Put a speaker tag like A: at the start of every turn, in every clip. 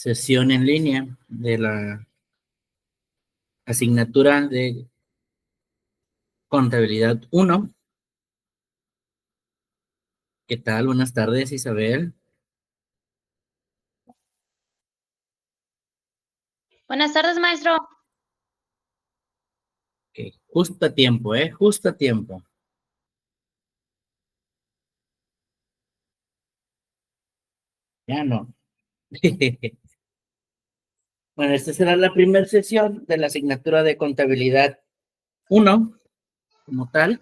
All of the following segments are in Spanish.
A: sesión en línea de la asignatura de Contabilidad 1. ¿Qué tal? Buenas tardes, Isabel.
B: Buenas tardes, maestro.
A: Okay. Justo a tiempo, ¿eh? Justo a tiempo. Ya no. Bueno, esta será la primera sesión de la asignatura de Contabilidad 1, como tal.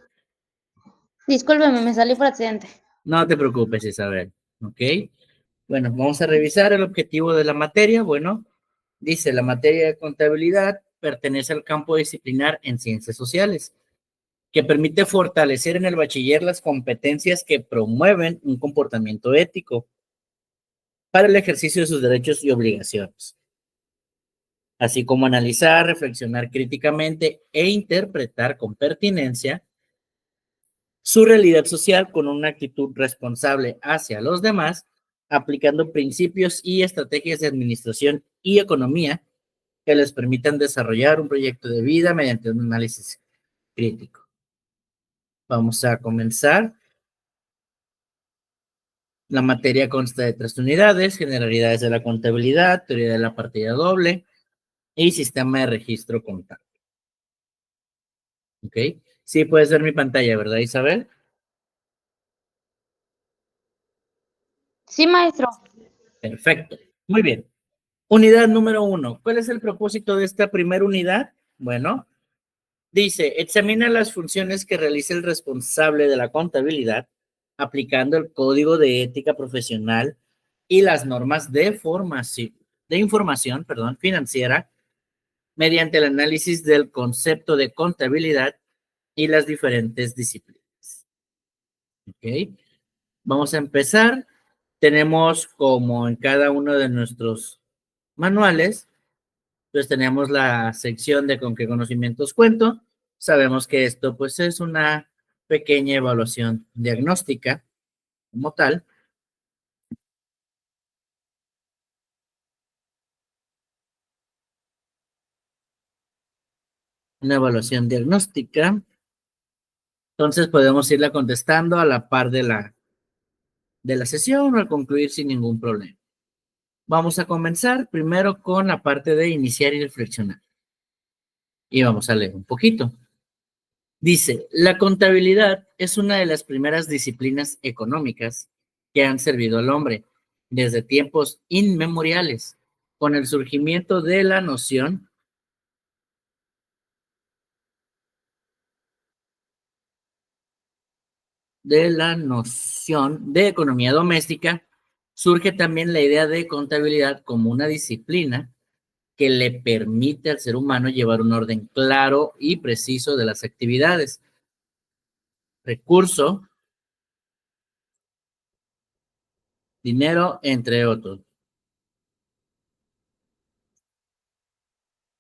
B: Discúlpeme, me salí por accidente.
A: No te preocupes, Isabel. ¿Ok? Bueno, vamos a revisar el objetivo de la materia. Bueno, dice, la materia de contabilidad pertenece al campo disciplinar en ciencias sociales, que permite fortalecer en el bachiller las competencias que promueven un comportamiento ético para el ejercicio de sus derechos y obligaciones, así como analizar, reflexionar críticamente e interpretar con pertinencia su realidad social con una actitud responsable hacia los demás, aplicando principios y estrategias de administración y economía que les permitan desarrollar un proyecto de vida mediante un análisis crítico. Vamos a comenzar. La materia consta de 3 unidades: generalidades de la contabilidad, teoría de la partida doble y sistema de registro contable. ¿Ok? Sí, puedes ver mi pantalla, ¿verdad, Isabel?
B: Sí, maestro.
A: Perfecto. Muy bien. Unidad número 1. ¿Cuál es el propósito de esta primera unidad? Bueno, dice, examina las funciones que realiza el responsable de la contabilidad aplicando el código de ética profesional y las normas de información financiera mediante el análisis del concepto de contabilidad y las diferentes disciplinas. ¿Ok? Vamos a empezar. Tenemos, como en cada uno de nuestros manuales, pues tenemos la sección de con qué conocimientos cuento. Sabemos que esto pues es una pequeña evaluación diagnóstica como tal. Una evaluación diagnóstica. Entonces podemos irla contestando a la par de la sesión o al concluir sin ningún problema. Vamos a comenzar primero con la parte de iniciar y reflexionar. Y vamos a leer un poquito. Dice, la contabilidad es una de las primeras disciplinas económicas que han servido al hombre desde tiempos inmemoriales, con el surgimiento de la noción de economía doméstica, surge también la idea de contabilidad como una disciplina que le permite al ser humano llevar un orden claro y preciso de las actividades, recurso, dinero, entre otros.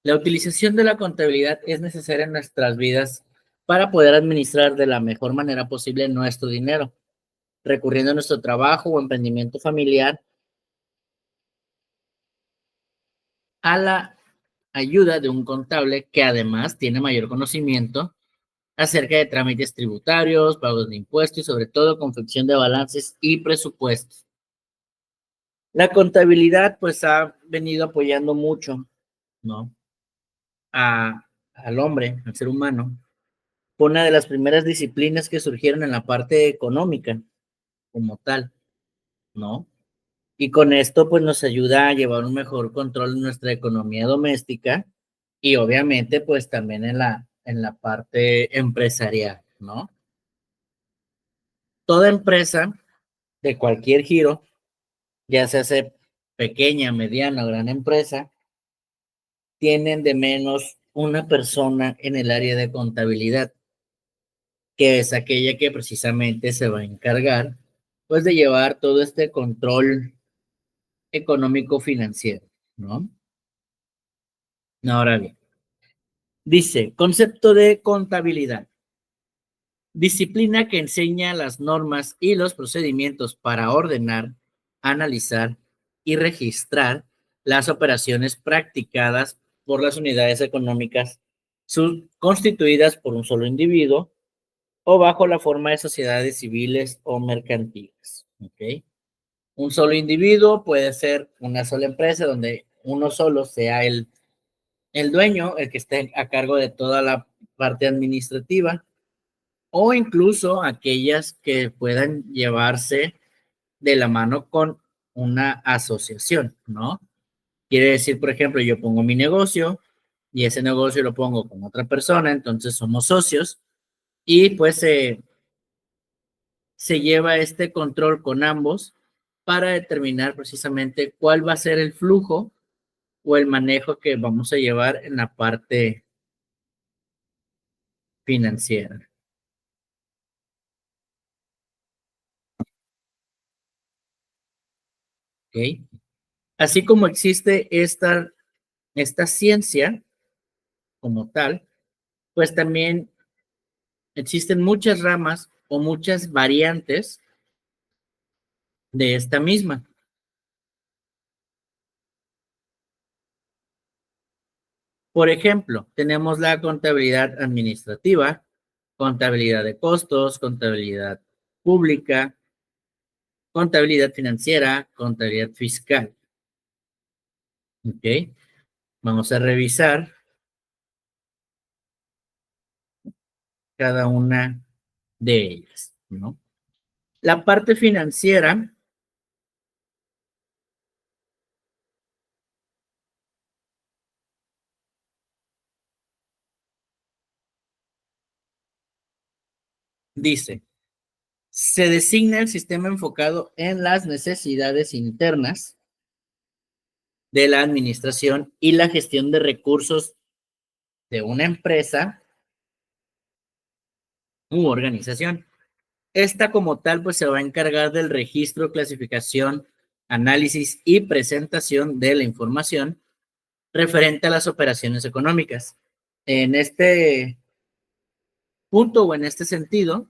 A: La utilización de la contabilidad es necesaria en nuestras vidas para poder administrar de la mejor manera posible nuestro dinero, recurriendo a nuestro trabajo o emprendimiento familiar a la ayuda de un contable que además tiene mayor conocimiento acerca de trámites tributarios, pagos de impuestos y sobre todo confección de balances y presupuestos. La contabilidad pues ha venido apoyando mucho, ¿no? Al hombre, al ser humano. Fue una de las primeras disciplinas que surgieron en la parte económica como tal, ¿no? Y con esto pues nos ayuda a llevar un mejor control de nuestra economía doméstica y obviamente pues también en la parte empresarial, ¿no? Toda empresa de cualquier giro, ya sea pequeña, mediana o gran empresa, tienen de menos una persona en el área de contabilidad, que es aquella que precisamente se va a encargar, pues, de llevar todo este control económico financiero, ¿no? Ahora bien, dice, concepto de contabilidad. Disciplina que enseña las normas y los procedimientos para ordenar, analizar y registrar las operaciones practicadas por las unidades económicas constituidas por un solo individuo o bajo la forma de sociedades civiles o mercantiles. ¿Ok? Un solo individuo puede ser una sola empresa donde uno solo sea el dueño, el que esté a cargo de toda la parte administrativa, o incluso aquellas que puedan llevarse de la mano con una asociación, ¿no? Quiere decir, por ejemplo, yo pongo mi negocio y ese negocio lo pongo con otra persona, entonces somos socios y pues se lleva este control con ambos para determinar precisamente cuál va a ser el flujo o el manejo que vamos a llevar en la parte financiera. ¿Ok? Así como existe esta ciencia como tal, pues también existen muchas ramas o muchas variantes de esta misma. Por ejemplo, tenemos la contabilidad administrativa, contabilidad de costos, contabilidad pública, contabilidad financiera, contabilidad fiscal. ¿Ok? Vamos a revisar cada una de ellas, ¿no? La parte financiera dice, se designa el sistema enfocado en las necesidades internas de la administración y la gestión de recursos de una empresa u organización. Esta como tal, pues se va a encargar del registro, clasificación, análisis y presentación de la información referente a las operaciones económicas. En este punto o en este sentido,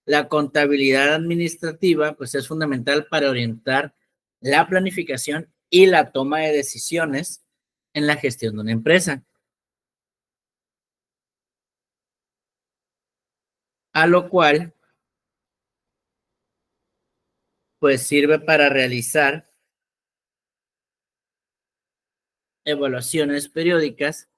A: la contabilidad administrativa, pues es fundamental para orientar la planificación y la toma de decisiones en la gestión de una empresa, a lo cual, pues sirve para realizar evaluaciones periódicas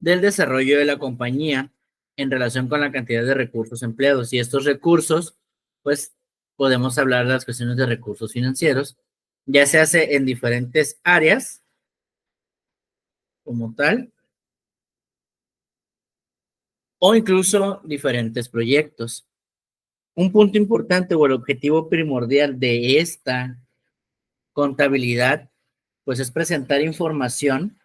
A: del desarrollo de la compañía en relación con la cantidad de recursos empleados. Y estos recursos, pues podemos hablar de las cuestiones de recursos financieros, ya se hace en diferentes áreas como tal, o incluso diferentes proyectos. Un punto importante o el objetivo primordial de esta contabilidad, pues es presentar información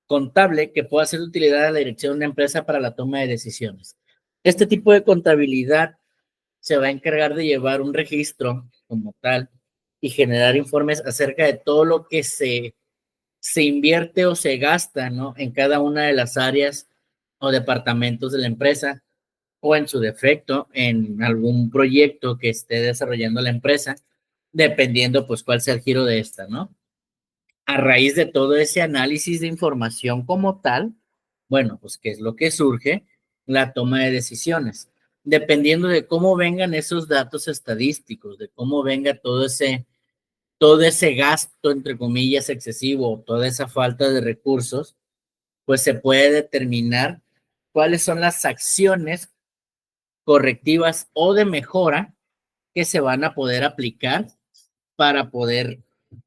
A: contable que pueda ser de utilidad a la dirección de una empresa para la toma de decisiones. Este tipo de contabilidad se va a encargar de llevar un registro como tal y generar informes acerca de todo lo que se invierte o se gasta, ¿no? En cada una de las áreas o departamentos de la empresa o en su defecto en algún proyecto que esté desarrollando la empresa, dependiendo pues cuál sea el giro de esta, ¿no? A raíz de todo ese análisis de información como tal, bueno, pues qué es lo que surge, la toma de decisiones, dependiendo de cómo vengan esos datos estadísticos, de cómo venga todo ese gasto, entre comillas, excesivo, toda esa falta de recursos, pues se puede determinar cuáles son las acciones correctivas o de mejora que se van a poder aplicar para poder,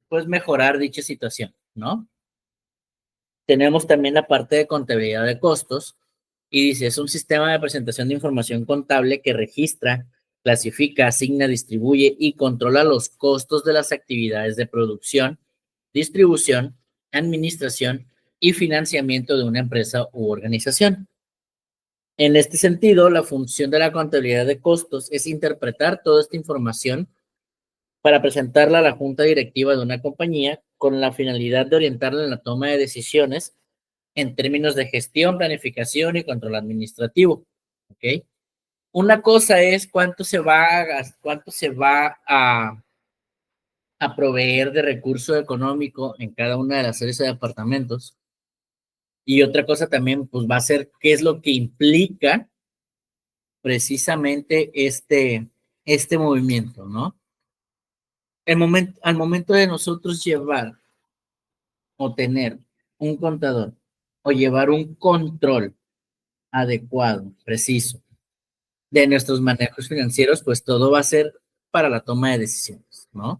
A: pues, mejorar dicha situación, ¿no? Tenemos también la parte de contabilidad de costos y dice, es un sistema de presentación de información contable que registra, clasifica, asigna, distribuye y controla los costos de las actividades de producción, distribución, administración y financiamiento de una empresa u organización. En este sentido, la función de la contabilidad de costos es interpretar toda esta información para presentarla a la junta directiva de una compañía con la finalidad de orientarla en la toma de decisiones en términos de gestión, planificación y control administrativo. ¿Ok? Una cosa es cuánto se va a a proveer de recurso económico en cada una de las áreas de departamentos. Y otra cosa también, pues va a ser qué es lo que implica precisamente este movimiento, ¿no? Al momento de nosotros llevar o tener un contador o llevar un control adecuado, preciso, de nuestros manejos financieros, pues todo va a ser para la toma de decisiones, ¿no?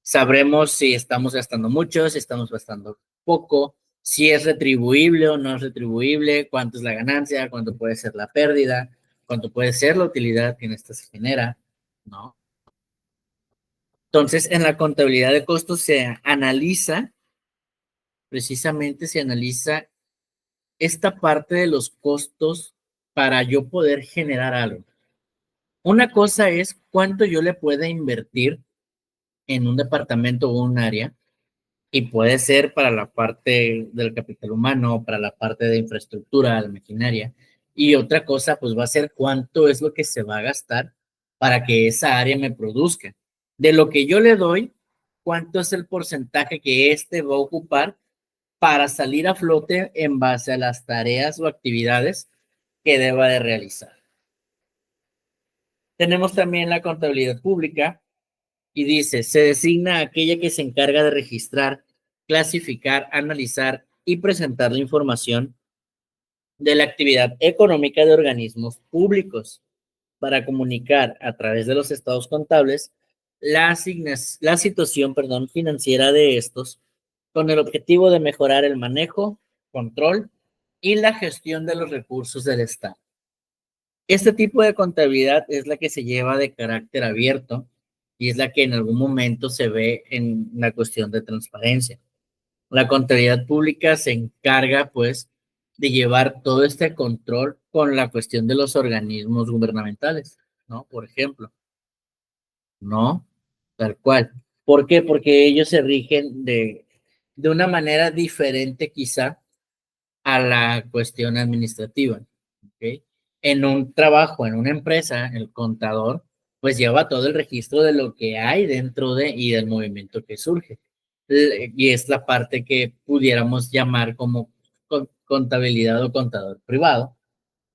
A: Sabremos si estamos gastando mucho, si estamos gastando poco, si es retribuible o no es retribuible, cuánto es la ganancia, cuánto puede ser la pérdida, cuánto puede ser la utilidad que en esta se genera, ¿no? Entonces, en la contabilidad de costos se analiza, precisamente se analiza esta parte de los costos para yo poder generar algo. Una cosa es cuánto yo le pueda invertir en un departamento o un área, y puede ser para la parte del capital humano, para la parte de infraestructura, la maquinaria, y otra cosa pues va a ser cuánto es lo que se va a gastar para que esa área me produzca. De lo que yo le doy, cuánto es el porcentaje que éste va a ocupar para salir a flote en base a las tareas o actividades que deba de realizar. Tenemos también la contabilidad pública y dice, se designa aquella que se encarga de registrar, clasificar, analizar y presentar la información de la actividad económica de organismos públicos para comunicar a través de los estados contables la situación, financiera de estos con el objetivo de mejorar el manejo, control y la gestión de los recursos del Estado. Este tipo de contabilidad es la que se lleva de carácter abierto y es la que en algún momento se ve en la cuestión de transparencia. La contabilidad pública se encarga, pues, de llevar todo este control con la cuestión de los organismos gubernamentales, ¿no? Por ejemplo, ¿no? Tal cual. ¿Por qué? Porque ellos se rigen de una manera diferente quizá a la cuestión administrativa, ¿ok? En un trabajo, en una empresa, el contador, pues lleva todo el registro de lo que hay dentro de y del movimiento que surge. Y es la parte que pudiéramos llamar como contabilidad o contador privado.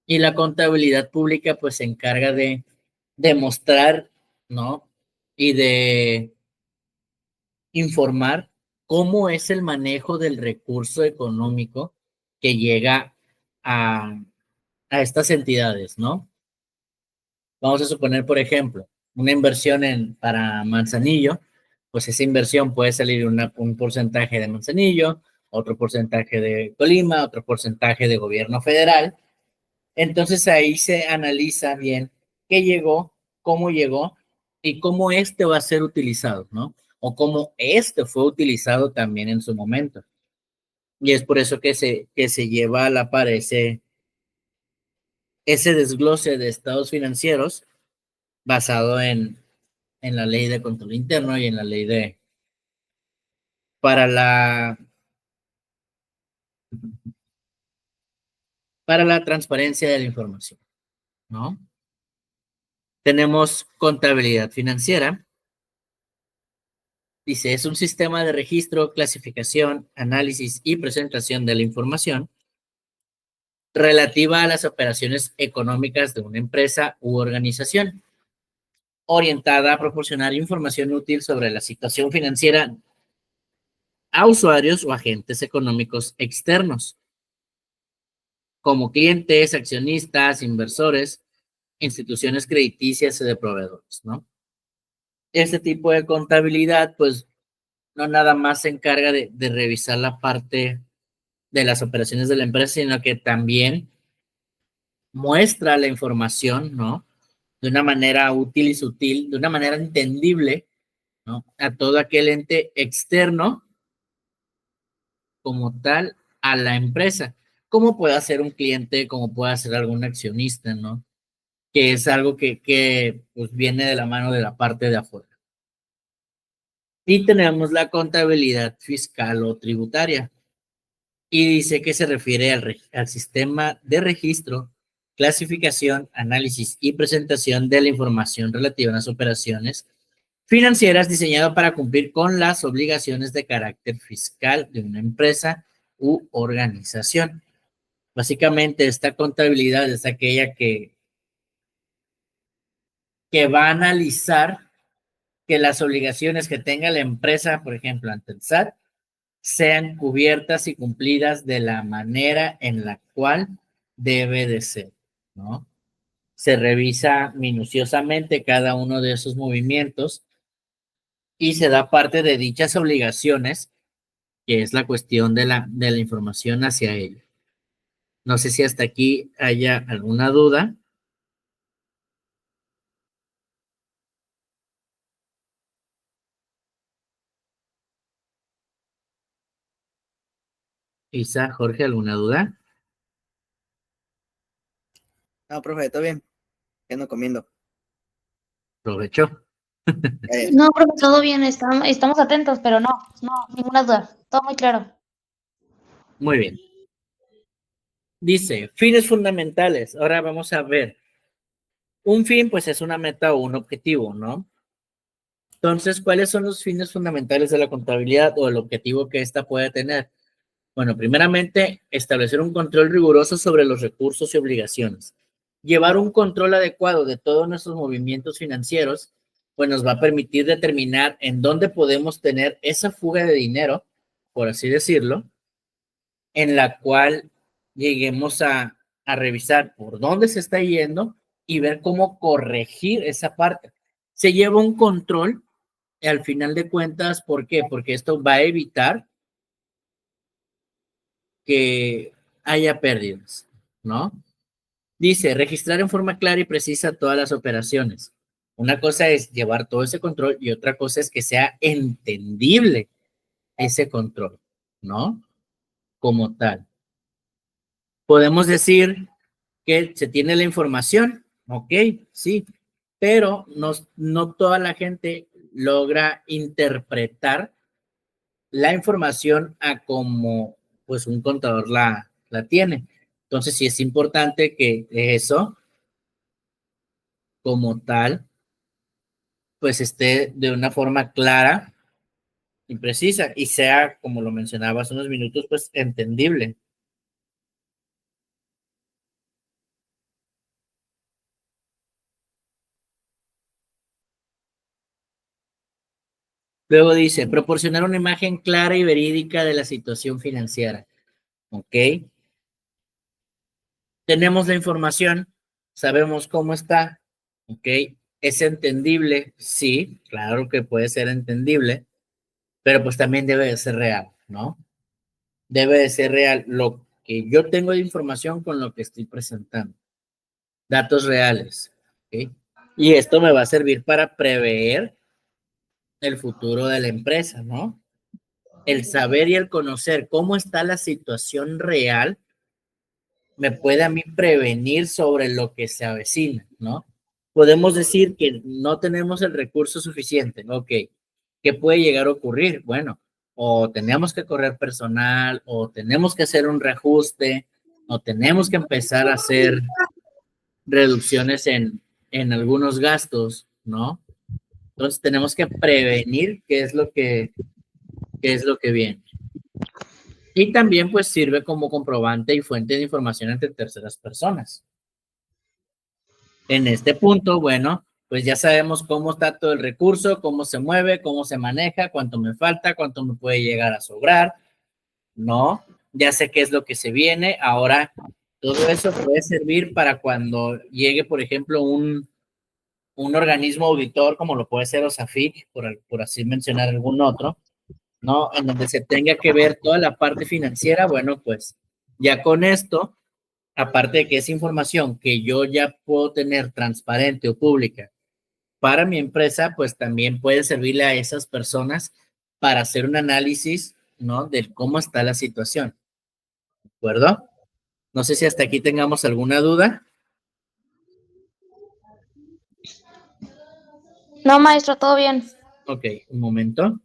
A: Y la contabilidad pública, pues se encarga de demostrar, ¿no? Y de informar cómo es el manejo del recurso económico que llega a, a estas entidades, ¿no? Vamos a suponer, por ejemplo, una inversión para Manzanillo, pues esa inversión puede salir un porcentaje de Manzanillo, otro porcentaje de Colima, otro porcentaje de gobierno federal. Entonces ahí se analiza bien qué llegó y cómo este va a ser utilizado, ¿no? O cómo este fue utilizado también en su momento. Y es por eso que se lleva a la par ese desglose de estados financieros basado en la ley de control interno y en la ley para la, para la transparencia de la información, ¿no? Tenemos contabilidad financiera. Dice, es un sistema de registro, clasificación, análisis y presentación de la información relativa a las operaciones económicas de una empresa u organización, orientada a proporcionar información útil sobre la situación financiera a usuarios o agentes económicos externos, como clientes, accionistas, inversores, instituciones crediticias y de proveedores, ¿no? Este tipo de contabilidad, pues, no nada más se encarga de revisar la parte de las operaciones de la empresa, sino que también muestra la información, ¿no? De una manera útil y sutil, de una manera entendible, ¿no? A todo aquel ente externo como tal a la empresa, como pueda ser un cliente, como pueda ser algún accionista, ¿no? Que es algo que pues viene de la mano de la parte de afuera. Y tenemos la contabilidad fiscal o tributaria. Y dice que se refiere al sistema de registro, clasificación, análisis y presentación de la información relativa a las operaciones financieras diseñado para cumplir con las obligaciones de carácter fiscal de una empresa u organización. Básicamente, esta contabilidad es aquella que va a analizar que las obligaciones que tenga la empresa, por ejemplo, ante el SAT, sean cubiertas y cumplidas de la manera en la cual debe de ser, ¿no? Se revisa minuciosamente cada uno de esos movimientos y se da parte de dichas obligaciones, que es la cuestión de la información hacia ello. No sé si hasta aquí haya alguna duda. Isa, Jorge, ¿alguna duda?
C: No, profe, todo bien. Ya ando comiendo.
A: Provecho.
B: No, profe, todo bien, estamos atentos, pero no, ninguna duda. Todo muy claro.
A: Muy bien. Dice, fines fundamentales. Ahora vamos a ver. Un fin, pues es una meta o un objetivo, ¿no? Entonces, ¿cuáles son los fines fundamentales de la contabilidad o el objetivo que ésta puede tener? Bueno, primeramente, establecer un control riguroso sobre los recursos y obligaciones. Llevar un control adecuado de todos nuestros movimientos financieros, pues nos va a permitir determinar en dónde podemos tener esa fuga de dinero, por así decirlo, en la cual lleguemos a revisar por dónde se está yendo y ver cómo corregir esa parte. Se lleva un control y al final de cuentas, ¿por qué? Porque esto va a evitar que haya pérdidas, ¿no? Dice, registrar en forma clara y precisa todas las operaciones. Una cosa es llevar todo ese control y otra cosa es que sea entendible ese control, ¿no? Como tal. Podemos decir que se tiene la información, ok, sí, pero no toda la gente logra interpretar la información a como pues un contador la tiene. Entonces sí es importante que eso como tal pues esté de una forma clara y precisa y sea, como lo mencionaba hace unos minutos, pues entendible. Luego dice, proporcionar una imagen clara y verídica de la situación financiera. ¿Ok? Tenemos la información, sabemos cómo está, ¿ok? ¿Es entendible? Sí, claro que puede ser entendible, pero pues también debe de ser real, ¿no? Debe de ser real lo que yo tengo de información con lo que estoy presentando. Datos reales, ¿ok? Y esto me va a servir para prever el futuro de la empresa, ¿no? El saber y el conocer cómo está la situación real me puede a mí prevenir sobre lo que se avecina, ¿no? Podemos decir que no tenemos el recurso suficiente, ok. ¿Qué puede llegar a ocurrir? Bueno, o tenemos que correr personal, o tenemos que hacer un reajuste, o tenemos que empezar a hacer reducciones en algunos gastos, ¿no? Entonces tenemos que prevenir qué es lo que viene. Y también pues sirve como comprobante y fuente de información entre terceras personas. En este punto, bueno, pues ya sabemos cómo está todo el recurso, cómo se mueve, cómo se maneja, cuánto me falta, cuánto me puede llegar a sobrar, ¿no? Ya sé qué es lo que se viene. Ahora, todo eso puede servir para cuando llegue, por ejemplo, un organismo auditor, como lo puede ser OSAFIC, por así mencionar algún otro, ¿no? En donde se tenga que ver toda la parte financiera, bueno, pues ya con esto, aparte de que es información que yo ya puedo tener transparente o pública para mi empresa, pues también puede servirle a esas personas para hacer un análisis, ¿no? De cómo está la situación, ¿de acuerdo? No sé si hasta aquí tengamos alguna duda.
B: No, maestro, todo bien.
A: Ok, un momento.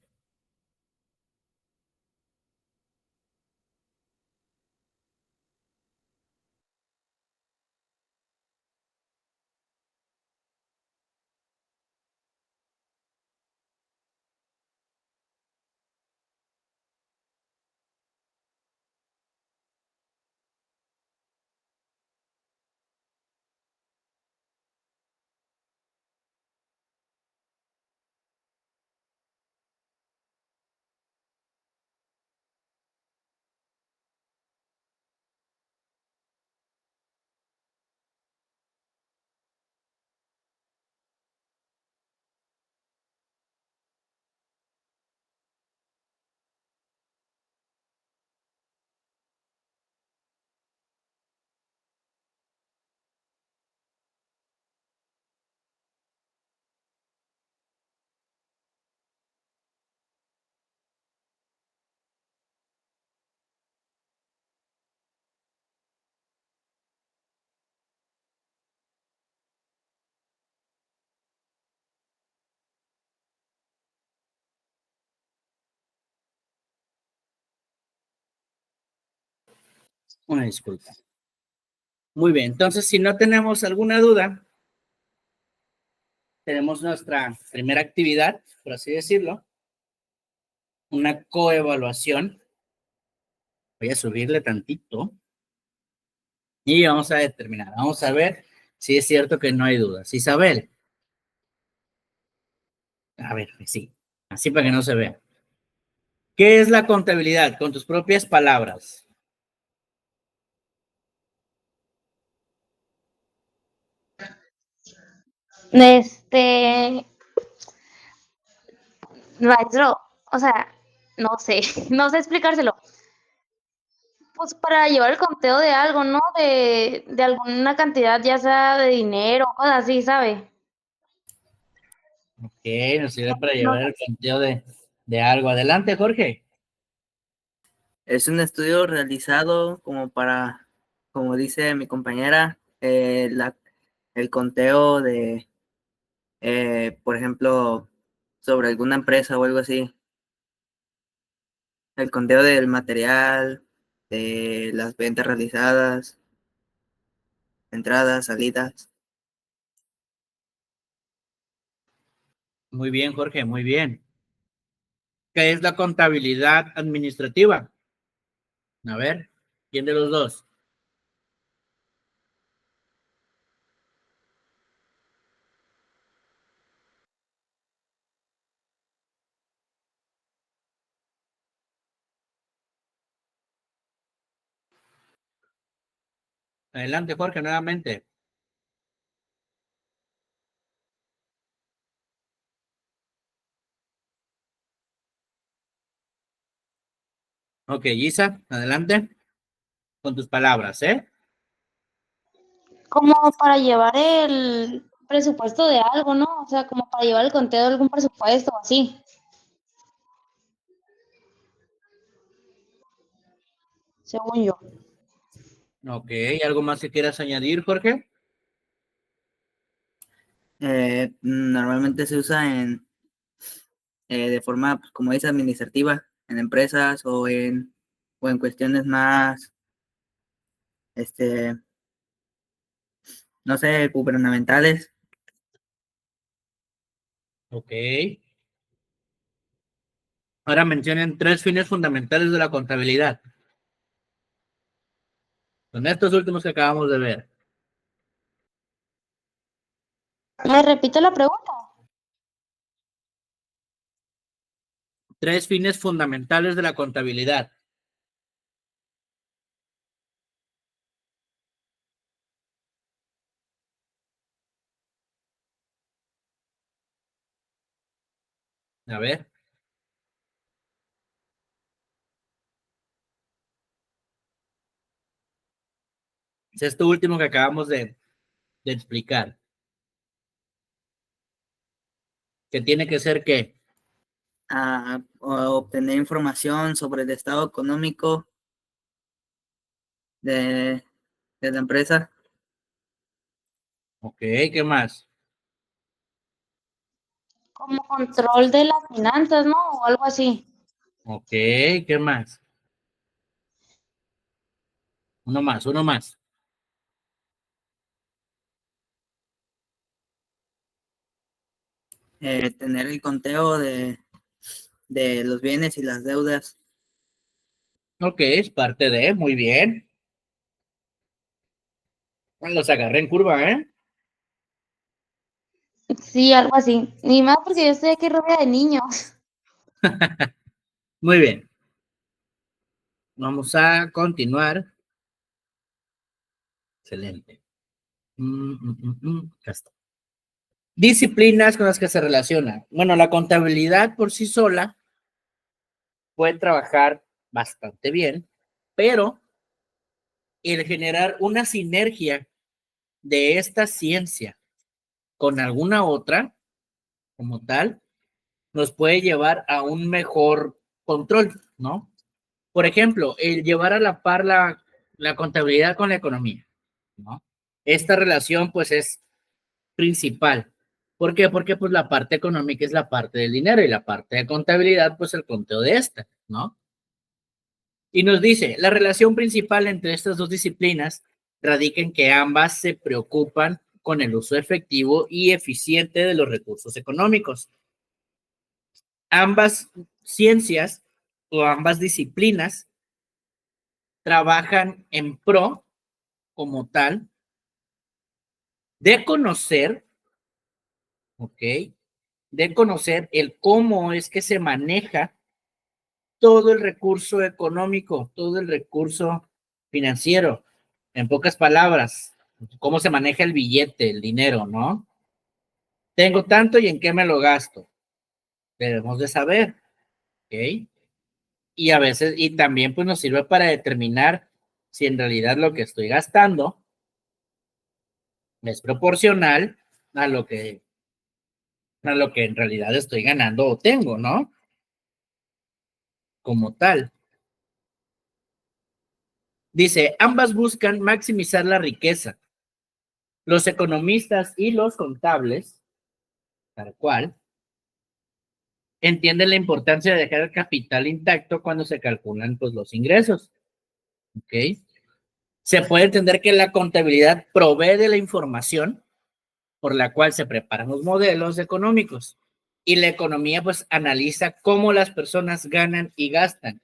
A: Una disculpa. Muy bien, entonces si no tenemos alguna duda, tenemos nuestra primera actividad, por así decirlo, una coevaluación. Voy a subirle tantito y vamos a determinar, vamos a ver si es cierto que no hay dudas. Isabel, a ver, sí, así para que no se vea. ¿Qué es la contabilidad? Con tus propias palabras.
B: Maestro, o sea, no sé, no sé explicárselo. Pues para llevar el conteo de algo, ¿no? De alguna cantidad, ya sea de dinero, cosas así, ¿sabe?
A: Ok, nos sirve para
B: No,
A: llevar el conteo de algo. Adelante, Jorge.
C: Es un estudio realizado como para, como dice mi compañera, el conteo de, por ejemplo, sobre alguna empresa o algo así. El conteo del material, de las ventas realizadas, entradas, salidas.
A: Muy bien, Jorge, muy bien. ¿Qué es la contabilidad administrativa? A ver, ¿quién de los dos? Adelante, Jorge, nuevamente. Ok, Isa, adelante con tus palabras, ¿eh?
B: como para llevar el presupuesto de algo, ¿no? O sea, como para llevar el conteo de algún presupuesto o así, según yo.
A: Ok, ¿algo más que quieras añadir, Jorge?
C: Normalmente se usa de forma, pues, como dice, administrativa, en empresas o en cuestiones más, este, no sé, gubernamentales.
A: Ok. Ahora mencionen 3 fines fundamentales de la contabilidad. Son estos últimos que acabamos de ver.
B: ¿Me repite la pregunta?
A: 3 fines fundamentales de la contabilidad. A ver, es esto último que acabamos de explicar. Que tiene que ser ¿qué?
C: A obtener información sobre el estado económico de, de la empresa.
A: Ok, ¿qué más?
B: Como control de las finanzas, ¿no? O algo así.
A: Ok, ¿qué más? Uno más, uno más.
C: Tener el conteo de los bienes y las deudas.
A: Ok, es parte de, muy bien. Los agarré en curva, ¿eh?
B: Sí, algo así. Ni más porque yo estoy aquí rodeada de niños.
A: Muy bien. Vamos a continuar. Excelente. Ya está. Disciplinas con las que se relaciona. Bueno, la contabilidad por sí sola puede trabajar bastante bien, pero el generar una sinergia de esta ciencia con alguna otra, como tal, nos puede llevar a un mejor control, ¿no? Por ejemplo, el llevar a la par la contabilidad con la economía, ¿no? Esta relación, pues, es principal. ¿Por qué? Porque, pues, la parte económica es la parte del dinero y la parte de contabilidad, pues, el conteo de esta, ¿no? Y nos dice, la relación principal entre estas dos disciplinas radica en que ambas se preocupan con el uso efectivo y eficiente de los recursos económicos. Ambas ciencias o ambas disciplinas trabajan en pro, como tal, de conocer, ¿ok? De conocer el cómo es que se maneja todo el recurso económico, todo el recurso financiero. En pocas palabras, cómo se maneja el billete, el dinero, ¿no? Tengo tanto y en qué me lo gasto. Debemos de saber, ¿ok? Y a veces, y también pues nos sirve para determinar si en realidad lo que estoy gastando es proporcional a lo que en realidad estoy ganando o tengo, ¿no? Como tal. Dice, ambas buscan maximizar la riqueza. Los economistas y los contables, tal cual, entienden la importancia de dejar el capital intacto cuando se calculan pues, los ingresos. ¿Ok? Se puede entender que la contabilidad provee de la información por la cual se preparan los modelos económicos y la economía pues analiza cómo las personas ganan y gastan.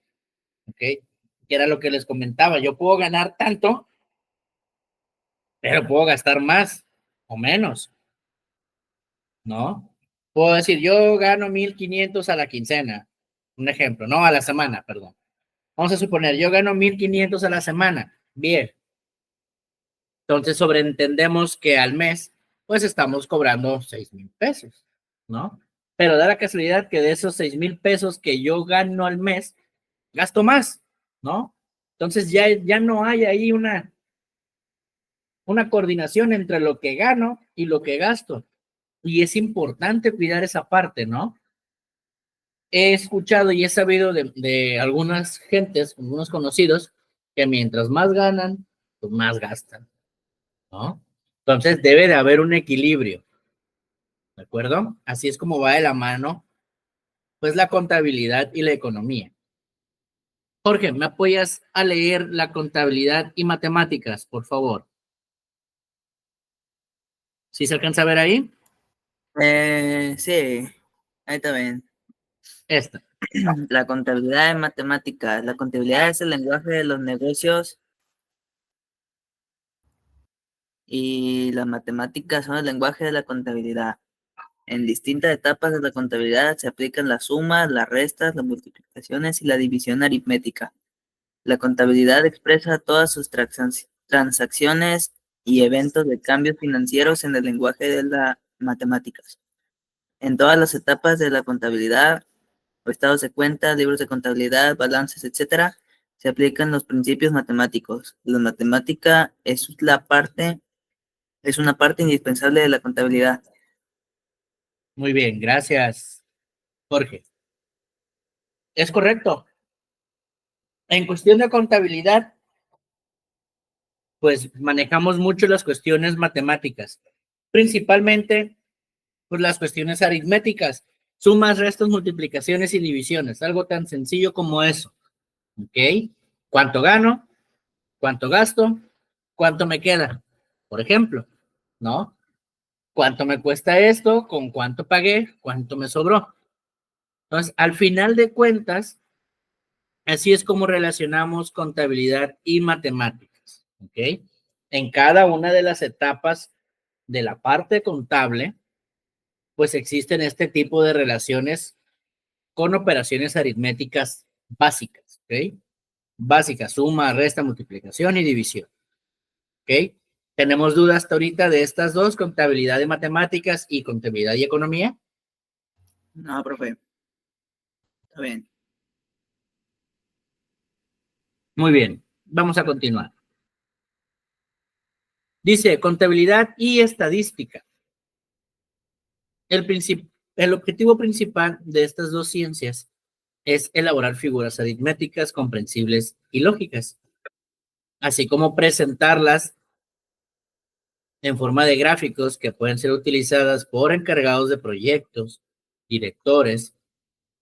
A: ¿Ok? Que era lo que les comentaba. Yo puedo ganar tanto, pero puedo gastar más o menos, ¿no? Puedo decir, yo gano 1,500 a la quincena, un ejemplo, no a la semana, perdón. Vamos a suponer, yo gano 1,500 a la semana, bien. Entonces sobreentendemos que al mes, pues estamos cobrando 6,000 pesos, ¿no? Pero da la casualidad que de esos 6,000 pesos que yo gano al mes, gasto más, ¿no? Entonces ya no hay ahí una coordinación entre lo que gano y lo que gasto. Y es importante cuidar esa parte, ¿no? He escuchado y he sabido de algunas gentes, algunos conocidos, que mientras más ganan, pues más gastan, ¿no? Entonces debe de haber un equilibrio, ¿de acuerdo? Así es como va de la mano, pues la contabilidad y la economía. Jorge, ¿me apoyas a leer la contabilidad y matemáticas, por favor? ¿Sí se alcanza a ver ahí?
C: Sí, ahí está bien.
A: Esta.
C: La contabilidad en matemáticas. La contabilidad es el lenguaje de los negocios y las matemáticas son el lenguaje de la contabilidad. En distintas etapas de la contabilidad se aplican las sumas, las restas, las multiplicaciones y la división aritmética. La contabilidad expresa todas sus transacciones y eventos de cambios financieros en el lenguaje de las matemáticas. En todas las etapas de la contabilidad, o estados de cuenta, libros de contabilidad, balances, etcétera, se aplican los principios matemáticos. La matemática es una parte indispensable de la contabilidad.
A: Muy bien, gracias, Jorge. Es correcto. En cuestión de contabilidad, pues manejamos mucho las cuestiones matemáticas, principalmente pues las cuestiones aritméticas, sumas, restas, multiplicaciones y divisiones, algo tan sencillo como eso, ¿ok? ¿Cuánto gano? ¿Cuánto gasto? ¿Cuánto me queda? Por ejemplo, ¿no? ¿Cuánto me cuesta esto? ¿Con cuánto pagué? ¿Cuánto me sobró? Entonces, al final de cuentas, así es como relacionamos contabilidad y matemáticas, ¿ok? En cada una de las etapas de la parte contable, pues existen este tipo de relaciones con operaciones aritméticas básicas, ¿ok? Básicas, suma, resta, multiplicación y división, ¿ok? ¿Tenemos dudas hasta ahorita de estas dos, contabilidad y matemáticas y contabilidad y economía?
C: No, profe. Está bien.
A: Muy bien, vamos a continuar. Dice contabilidad y estadística. El objetivo principal de estas dos ciencias es elaborar figuras aritméticas comprensibles y lógicas, así como presentarlas en forma de gráficos que pueden ser utilizadas por encargados de proyectos, directores,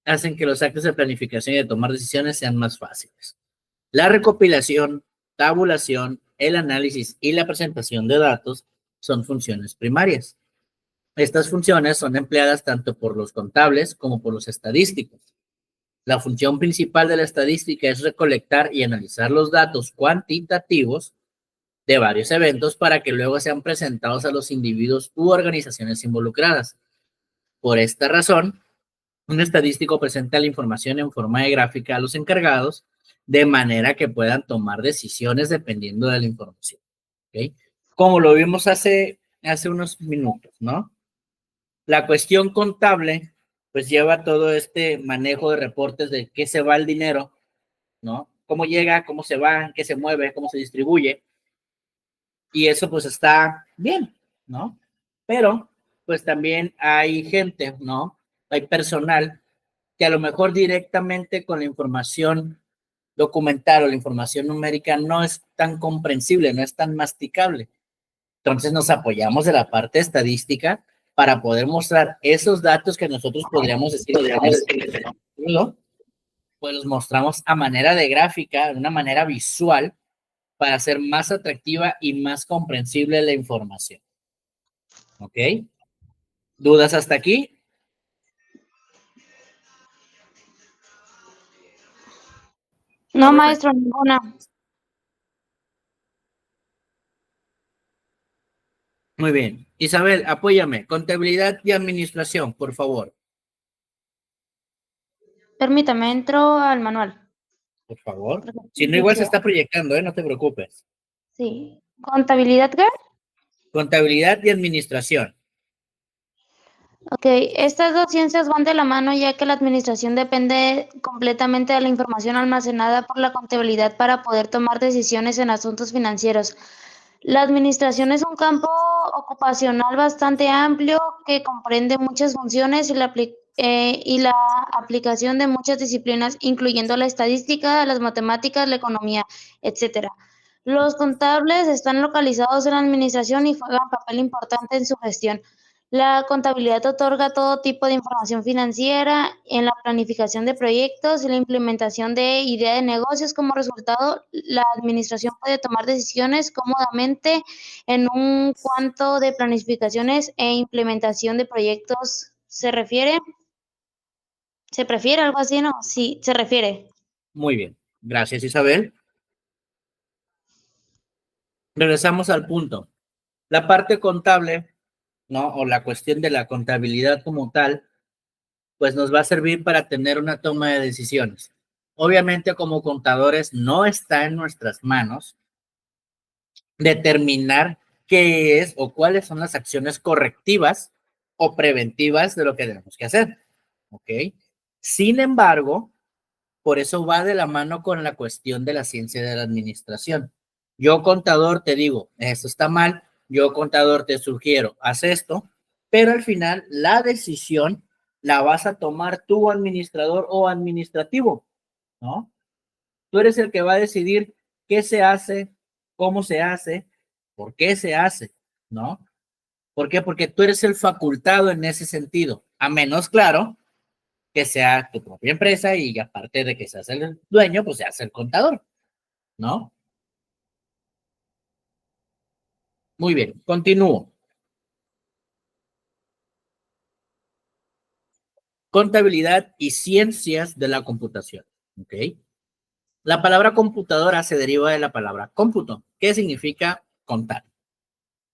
A: hacen que los actos de planificación y de tomar decisiones sean más fáciles. La recopilación, tabulación, el análisis y la presentación de datos son funciones primarias. Estas funciones son empleadas tanto por los contables como por los estadísticos. La función principal de la estadística es recolectar y analizar los datos cuantitativos de varios eventos para que luego sean presentados a los individuos u organizaciones involucradas. Por esta razón, un estadístico presenta la información en forma de gráfica a los encargados de manera que puedan tomar decisiones dependiendo de la información. ¿Okay? Como lo vimos hace unos minutos, ¿no? La cuestión contable, pues lleva todo este manejo de reportes de qué se va el dinero, ¿no? Cómo llega, cómo se va, qué se mueve, cómo se distribuye. Y eso pues está bien, ¿no? Pero pues también hay gente, ¿no? Hay personal que a lo mejor directamente con la información documental o la información numérica no es tan comprensible, no es tan masticable. Entonces nos apoyamos de la parte estadística para poder mostrar esos datos que nosotros podríamos decir, ¿no? Pues los mostramos a manera de gráfica, de una manera visual, para hacer más atractiva y más comprensible la información. ¿Ok? ¿Dudas hasta aquí?
B: No, maestro, ninguna.
A: Muy bien. Isabel, apóyame. Contabilidad y administración, por favor.
B: Permítame, entro al manual.
A: Por favor. Si no, igual se está proyectando, ¿eh? No te preocupes.
B: Sí. ¿Contabilidad qué?
A: Contabilidad y administración.
B: Ok, estas dos ciencias van de la mano ya que la administración depende completamente de la información almacenada por la contabilidad para poder tomar decisiones en asuntos financieros. La administración es un campo ocupacional bastante amplio que comprende muchas funciones y la aplicación de muchas disciplinas, incluyendo la estadística, las matemáticas, la economía, etcétera. Los contables están localizados en la administración y juegan papel importante en su gestión. La contabilidad otorga todo tipo de información financiera en la planificación de proyectos y la implementación de ideas de negocios. Como resultado, la administración puede tomar decisiones cómodamente en un cuanto de planificaciones e implementación de proyectos se refiere. ¿Se prefiere algo así, no? Sí, se refiere.
A: Muy bien. Gracias, Isabel. Regresamos al punto. La parte contable, ¿no? O la cuestión de la contabilidad como tal, pues nos va a servir para tener una toma de decisiones. Obviamente, como contadores, no está en nuestras manos determinar qué es o cuáles son las acciones correctivas o preventivas de lo que tenemos que hacer. ¿Ok? Sin embargo, por eso va de la mano con la cuestión de la ciencia de la administración. Yo, contador, te digo, esto está mal. Yo, contador, te sugiero, haz esto, pero al final la decisión la vas a tomar tú, administrador o administrativo, ¿no? Tú eres el que va a decidir qué se hace, cómo se hace, por qué se hace, ¿no? ¿Por qué? Porque tú eres el facultado en ese sentido, a menos, claro, que sea tu propia empresa y aparte de que seas el dueño, pues seas el contador, ¿no? Muy bien, continúo. Contabilidad y ciencias de la computación, ¿ok? La palabra computadora se deriva de la palabra cómputo, que significa contar.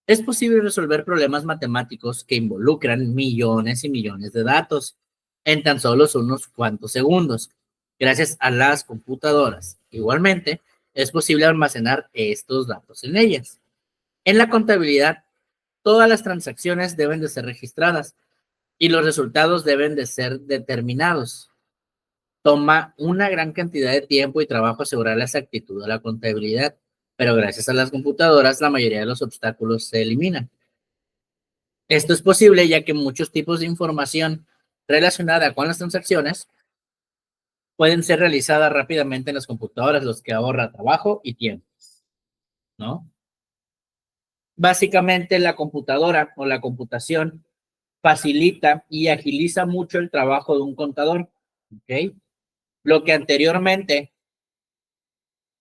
A: Es posible resolver problemas matemáticos que involucran millones y millones de datos en tan solo unos cuantos segundos, gracias a las computadoras. Igualmente, es posible almacenar estos datos en ellas. En la contabilidad, todas las transacciones deben de ser registradas y los resultados deben de ser determinados. Toma una gran cantidad de tiempo y trabajo asegurar la exactitud de la contabilidad, pero gracias a las computadoras la mayoría de los obstáculos se eliminan. Esto es posible ya que muchos tipos de información relacionada con las transacciones pueden ser realizadas rápidamente en las computadoras, los que ahorra trabajo y tiempo, ¿no? Básicamente la computadora o la computación facilita y agiliza mucho el trabajo de un contador, ¿ok? Lo que anteriormente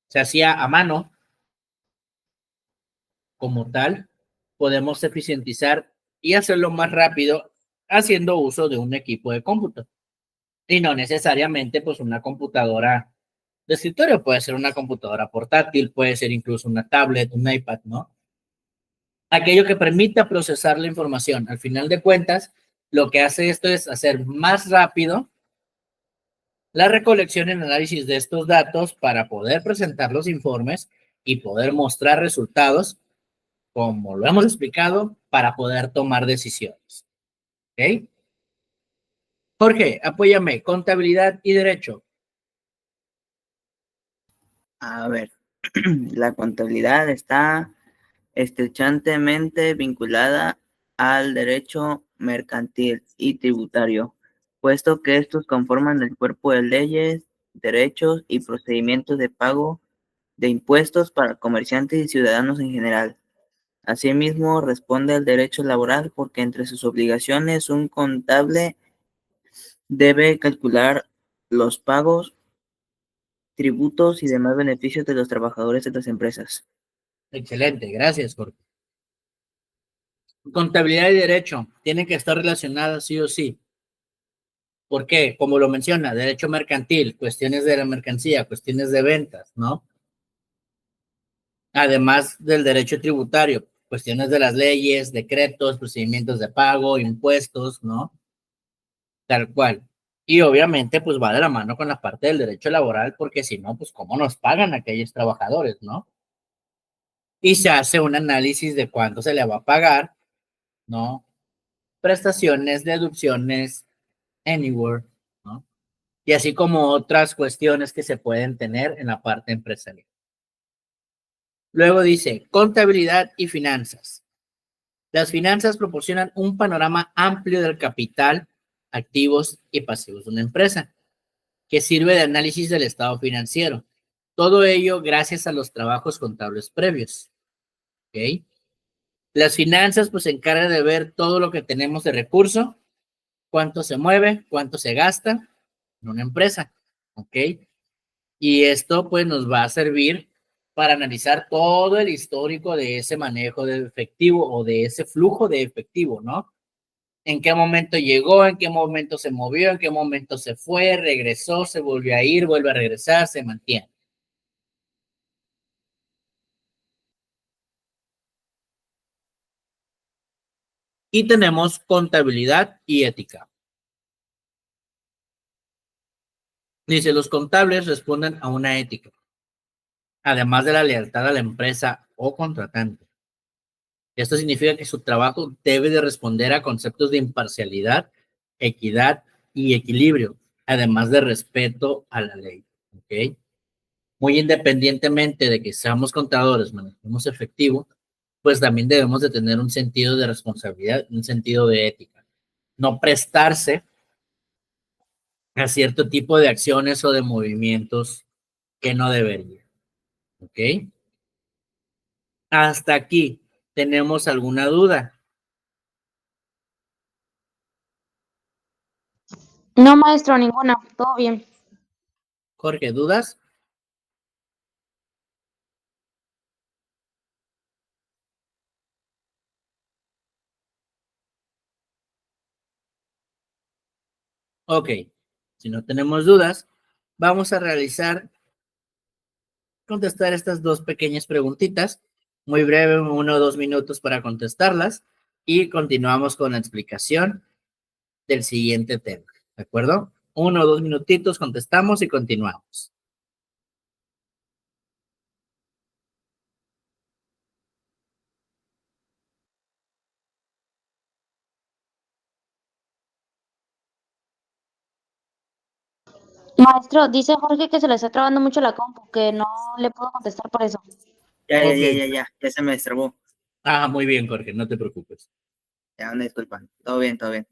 A: se hacía a mano como tal, podemos eficientizar y hacerlo más rápido haciendo uso de un equipo de cómputo. Y no necesariamente pues una computadora de escritorio, puede ser una computadora portátil, puede ser incluso una tablet, un iPad, ¿no? Aquello que permita procesar la información. Al final de cuentas, lo que hace esto es hacer más rápido la recolección y análisis de estos datos para poder presentar los informes y poder mostrar resultados, como lo hemos explicado, para poder tomar decisiones. ¿Ok? Jorge, apóyame, contabilidad y derecho.
C: A ver, la contabilidad está estrechantemente vinculada al derecho mercantil y tributario, puesto que estos conforman el cuerpo de leyes, derechos y procedimientos de pago de impuestos para comerciantes y ciudadanos en general. Asimismo, responde al derecho laboral porque entre sus obligaciones un contable debe calcular los pagos, tributos y demás beneficios de los trabajadores de las empresas.
A: Excelente, gracias, Jorge. Contabilidad y derecho tienen que estar relacionadas sí o sí. ¿Por qué? Como lo menciona, derecho mercantil, cuestiones de la mercancía, cuestiones de ventas, ¿no? Además del derecho tributario, cuestiones de las leyes, decretos, procedimientos de pago, impuestos, ¿no? Tal cual. Y obviamente, pues va de la mano con la parte del derecho laboral, porque si no, pues cómo nos pagan aquellos trabajadores, ¿no? Y se hace un análisis de cuánto se le va a pagar, ¿no? Prestaciones, deducciones, anywhere, ¿no? Y así como otras cuestiones que se pueden tener en la parte empresarial. Luego dice, contabilidad y finanzas. Las finanzas proporcionan un panorama amplio del capital, activos y pasivos de una empresa, que sirve de análisis del estado financiero. Todo ello gracias a los trabajos contables previos. ¿Ok? Las finanzas pues se encargan de ver todo lo que tenemos de recurso, cuánto se mueve, cuánto se gasta en una empresa. ¿Ok? Y esto pues nos va a servir para analizar todo el histórico de ese manejo de efectivo o de ese flujo de efectivo, ¿no? En qué momento llegó, en qué momento se movió, en qué momento se fue, regresó, se volvió a ir, vuelve a regresar, se mantiene. Y tenemos contabilidad y ética. Dice, los contables responden a una ética, además de la lealtad a la empresa o contratante. Esto significa que su trabajo debe de responder a conceptos de imparcialidad, equidad y equilibrio, además de respeto a la ley. ¿Ok? Muy independientemente de que seamos contadores, manejemos efectivo, pues también debemos de tener un sentido de responsabilidad, un sentido de ética. No prestarse a cierto tipo de acciones o de movimientos que no debería. ¿Ok? Hasta aquí, ¿tenemos alguna duda?
B: No, maestro, ninguna. Todo bien.
A: Jorge, ¿dudas? Ok, si no tenemos dudas, vamos a contestar estas dos pequeñas preguntitas, muy breve, 1 o 2 minutos para contestarlas, y continuamos con la explicación del siguiente tema, ¿de acuerdo? 1 o 2 minutitos, contestamos y continuamos.
B: Maestro, dice Jorge que se le está trabando mucho la compu, que no le puedo contestar por eso.
A: Ok.
C: Ya se me destrabó.
A: Ah, muy bien, Jorge, no te preocupes.
C: Ya, una disculpa. Todo bien, todo bien.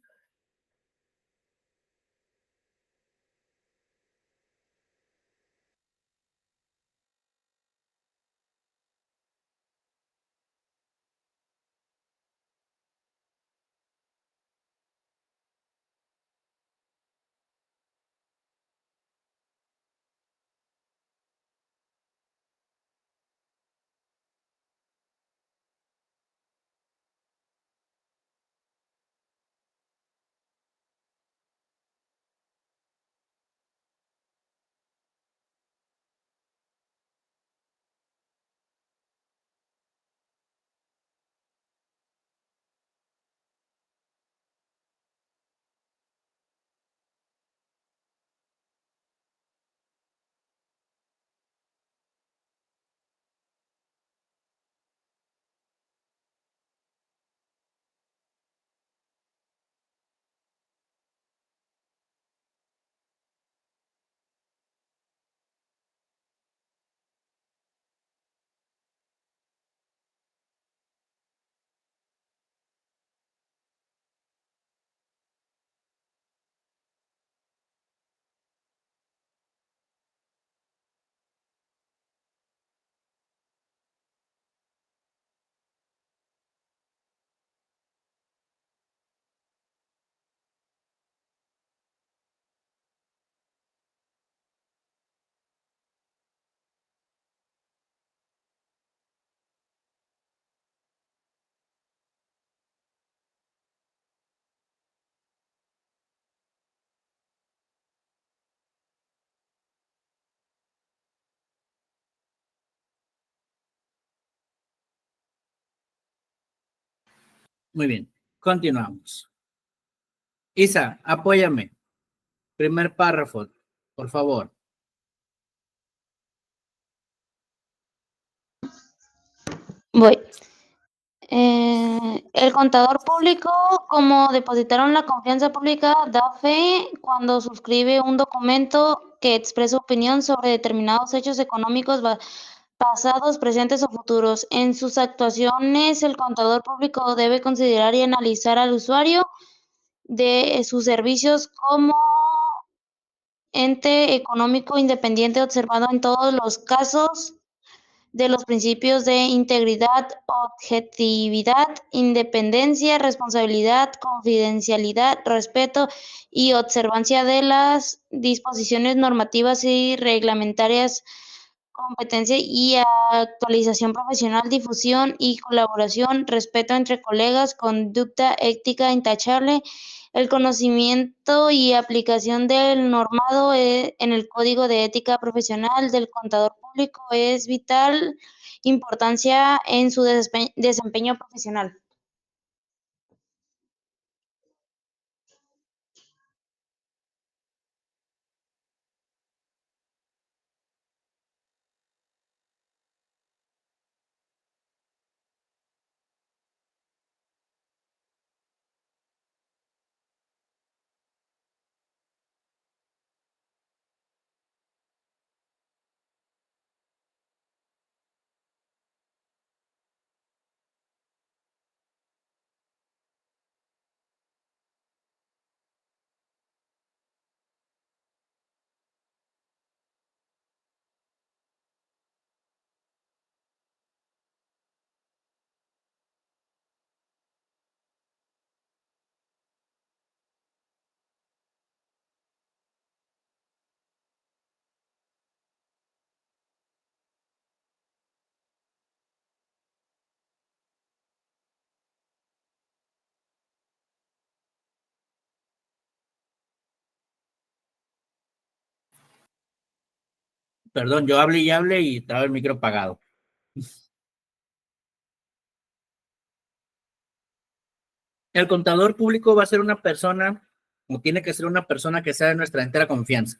A: Muy bien, continuamos. Isa, apóyame. Primer párrafo, por favor.
B: Voy. El contador público, como depositaron la confianza pública, da fe cuando suscribe un documento que expresa opinión sobre determinados hechos económicos pasados, presentes o futuros. En sus actuaciones, el contador público debe considerar y analizar al usuario de sus servicios como ente económico independiente, observando en todos los casos de los principios de integridad, objetividad, independencia, responsabilidad, confidencialidad, respeto y observancia de las disposiciones normativas y reglamentarias, competencia y actualización profesional, difusión y colaboración, respeto entre colegas, conducta ética intachable, el conocimiento y aplicación del normado en el Código de Ética Profesional del Contador Público es vital importancia en su desempeño profesional.
A: Perdón, yo hable y estaba el micro apagado. El contador público va a ser una persona, o tiene que ser una persona que sea de nuestra entera confianza.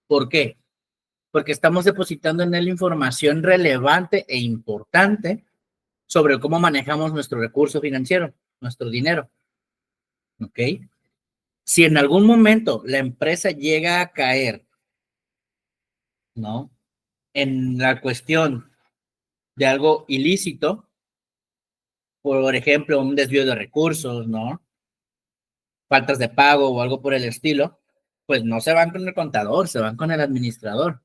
A: ¿Por qué? Porque estamos depositando en él información relevante e importante sobre cómo manejamos nuestro recurso financiero, nuestro dinero. ¿Ok? Si en algún momento la empresa llega a caer, ¿no? En la cuestión de algo ilícito, por ejemplo, un desvío de recursos, ¿no? Faltas de pago o algo por el estilo, pues no se van con el contador, se van con el administrador.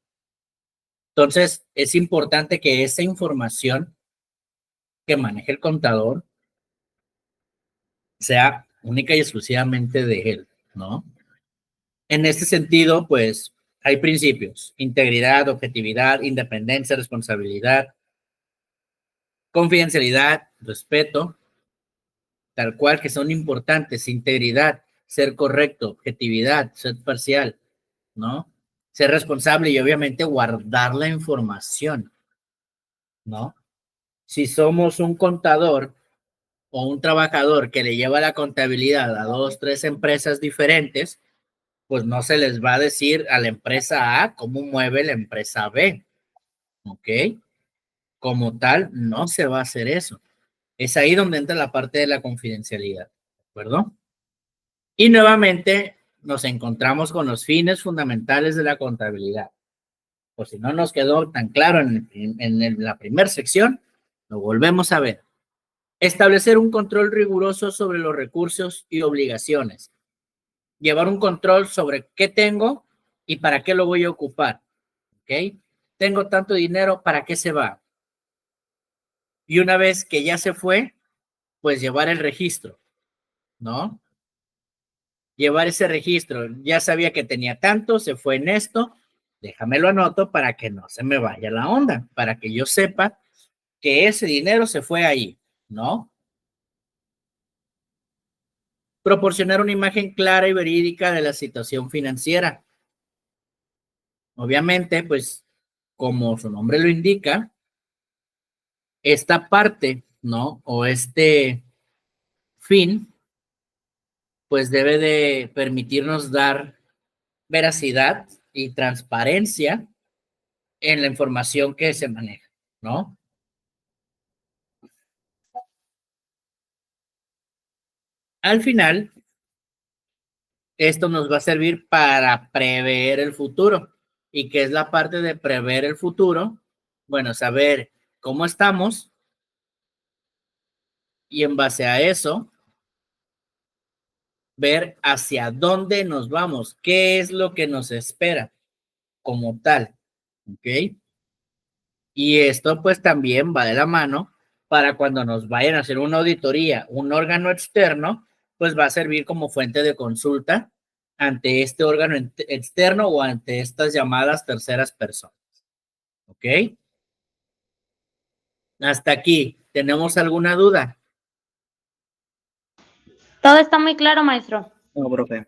A: Entonces, es importante que esa información que maneje el contador sea única y exclusivamente de él, ¿no? En este sentido, pues hay principios: integridad, objetividad, independencia, responsabilidad, confidencialidad, respeto, tal cual, que son importantes: integridad, ser correcto; objetividad, ser parcial, ¿no? Ser responsable y obviamente guardar la información, ¿no? Si somos un contador o un trabajador que le lleva la contabilidad a 2, 3 empresas diferentes, pues no se les va a decir a la empresa A cómo mueve la empresa B, ¿ok? Como tal, no se va a hacer eso. Es ahí donde entra la parte de la confidencialidad, ¿de acuerdo? Y nuevamente nos encontramos con los fines fundamentales de la contabilidad. Por si no nos quedó tan claro en la primera sección, lo volvemos a ver. Establecer un control riguroso sobre los recursos y obligaciones. Llevar un control sobre qué tengo y para qué lo voy a ocupar. ¿Ok? Tengo tanto dinero, ¿para qué se va? Y una vez que ya se fue, pues llevar el registro, ¿no? Llevar ese registro. Ya sabía que tenía tanto, se fue en esto, déjamelo anoto para que no se me vaya la onda, para que yo sepa que ese dinero se fue ahí, ¿no? Proporcionar una imagen clara y verídica de la situación financiera. Obviamente, pues, como su nombre lo indica, esta parte, ¿no? O este fin, pues debe de permitirnos dar veracidad y transparencia en la información que se maneja, ¿no? Al final, esto nos va a servir para prever el futuro. ¿Y qué es la parte de prever el futuro? Bueno, saber cómo estamos y en base a eso, ver hacia dónde nos vamos, qué es lo que nos espera como tal, ¿ok? Y esto pues también va de la mano para cuando nos vayan a hacer una auditoría, un órgano externo, pues va a servir como fuente de consulta ante este órgano externo o ante estas llamadas terceras personas. ¿Ok? Hasta aquí, ¿tenemos alguna duda?
B: Todo está muy claro, maestro.
C: No, profe.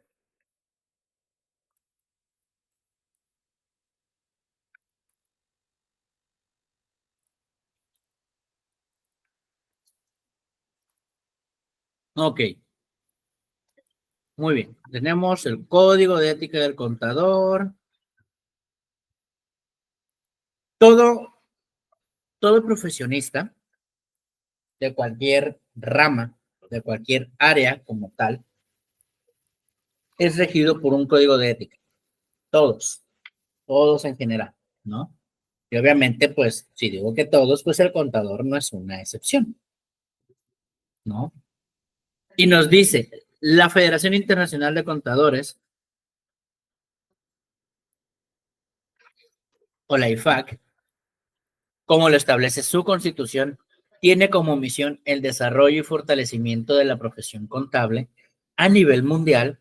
A: Ok, muy bien. Tenemos el código de ética del contador. Todo profesionista de cualquier rama, de cualquier área como tal, es regido por un código de ética. Todos en general, ¿no? Y obviamente, pues, si digo que todos, pues el contador no es una excepción, ¿no? Y nos dice, la Federación Internacional de Contadores, o la IFAC, como lo establece su constitución, tiene como misión el desarrollo y fortalecimiento de la profesión contable a nivel mundial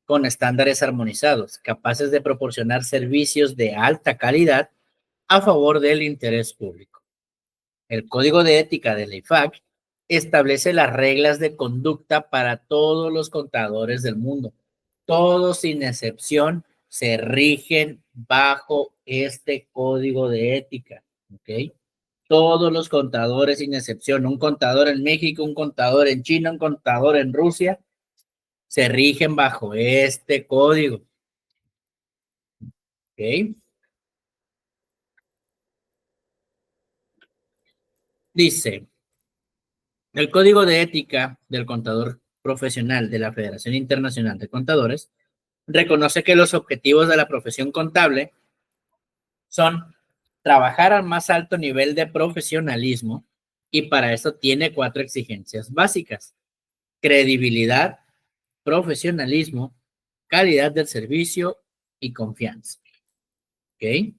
A: con estándares armonizados, capaces de proporcionar servicios de alta calidad a favor del interés público. El Código de Ética de la IFAC establece las reglas de conducta para todos los contadores del mundo. Todos, sin excepción, se rigen bajo este Código de Ética. ¿Ok? Todos los contadores, sin excepción, un contador en México, un contador en China, un contador en Rusia, se rigen bajo este código. ¿Ok? Dice, el Código de Ética del Contador Profesional de la Federación Internacional de Contadores reconoce que los objetivos de la profesión contable son trabajar al más alto nivel de profesionalismo y para eso tiene 4 exigencias básicas: credibilidad, profesionalismo, calidad del servicio y confianza. ¿Ok?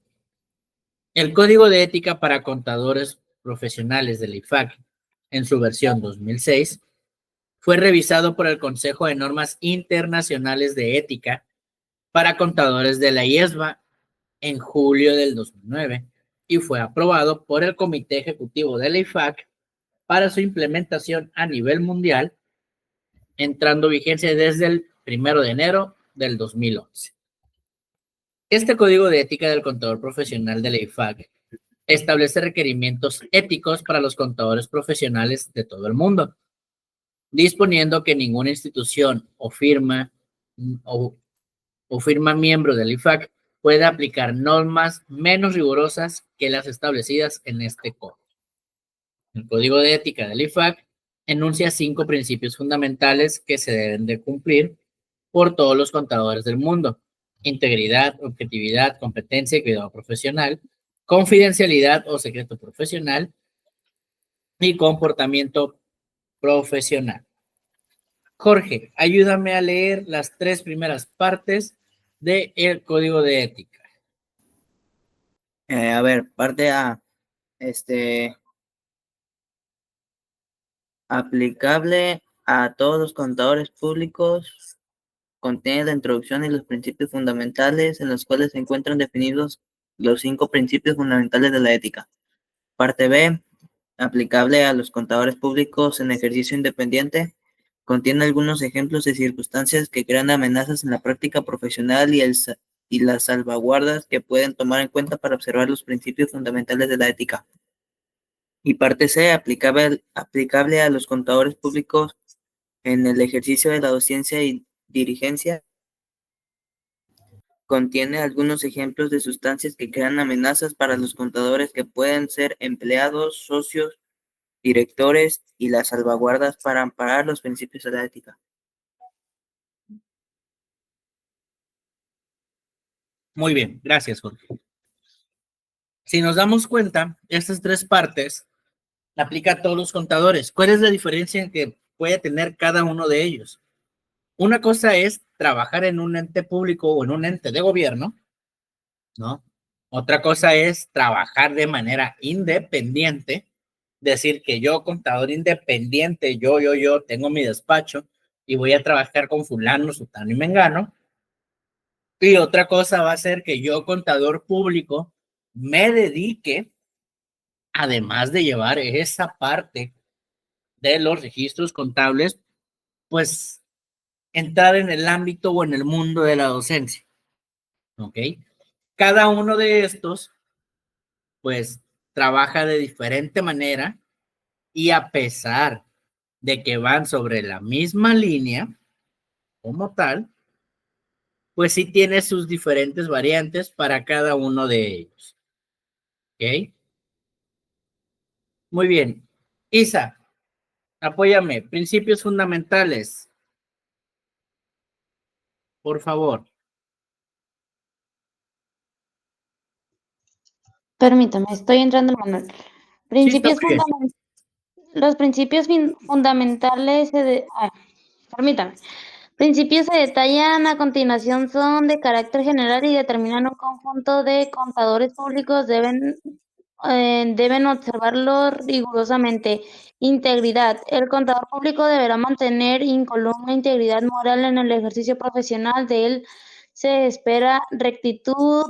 A: El Código de Ética para Contadores Profesionales de la IFAC, en su versión 2006, fue revisado por el Consejo de Normas Internacionales de Ética para Contadores de la IESMA en julio del 2009 y fue aprobado por el Comité Ejecutivo de la IFAC para su implementación a nivel mundial, entrando vigencia desde el 1 de enero del 2011. Este Código de Ética del Contador Profesional de la IFAC establece requerimientos éticos para los contadores profesionales de todo el mundo, disponiendo que ninguna institución o firma miembro del IFAC pueda aplicar normas menos rigurosas que las establecidas en este código. El Código de Ética del IFAC enuncia 5 principios fundamentales que se deben de cumplir por todos los contadores del mundo: integridad, objetividad, competencia y cuidado profesional, confidencialidad o secreto profesional y comportamiento profesional. Jorge, ayúdame a leer las 3 primeras partes del Código de Ética.
C: A ver, parte A, aplicable a todos los contadores públicos, contiene la introducción y los principios fundamentales en los cuales se encuentran definidos los 5 principios fundamentales de la ética. Parte B, aplicable a los contadores públicos en ejercicio independiente, contiene algunos ejemplos de circunstancias que crean amenazas en la práctica profesional y las salvaguardas que pueden tomar en cuenta para observar los principios fundamentales de la ética. Y parte C, aplicable a los contadores públicos En el ejercicio de la docencia y dirigencia, contiene algunos ejemplos de sustancias que crean amenazas para los contadores que pueden ser empleados, socios, directores y las salvaguardas para amparar los principios de la ética.
A: Muy bien, gracias, Jorge. Si nos damos cuenta, estas tres partes aplica a todos los contadores. ¿Cuál es la diferencia en que puede tener cada uno de ellos? Una cosa es trabajar en un ente público o en un ente de gobierno, ¿no? Otra cosa es trabajar de manera independiente, decir que yo, contador independiente, yo, tengo mi despacho y voy a trabajar con fulano, sutano y mengano. Y otra cosa va a ser que yo, contador público, me dedique, además de llevar esa parte de los registros contables, pues entrar en el ámbito o en el mundo de la docencia. ¿Ok? Cada uno de estos, pues, trabaja de diferente manera y a pesar de que van sobre la misma línea como tal, pues sí tiene sus diferentes variantes para cada uno de ellos. ¿Ok? Muy bien. Isa, apóyame. Principios fundamentales. Por favor.
B: Permítame, estoy entrando en el manual.
A: Sí, está
B: Principios
A: muy bien.
B: Los principios fundamentales permítame. Principios se detallan a continuación, son de carácter general y determinan un conjunto de contadores públicos deben observarlo rigurosamente. Integridad. El contador público deberá mantener incolume integridad moral en el ejercicio profesional. De él se espera rectitud,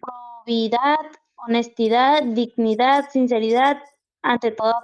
B: probidad, honestidad, dignidad, sinceridad ante toda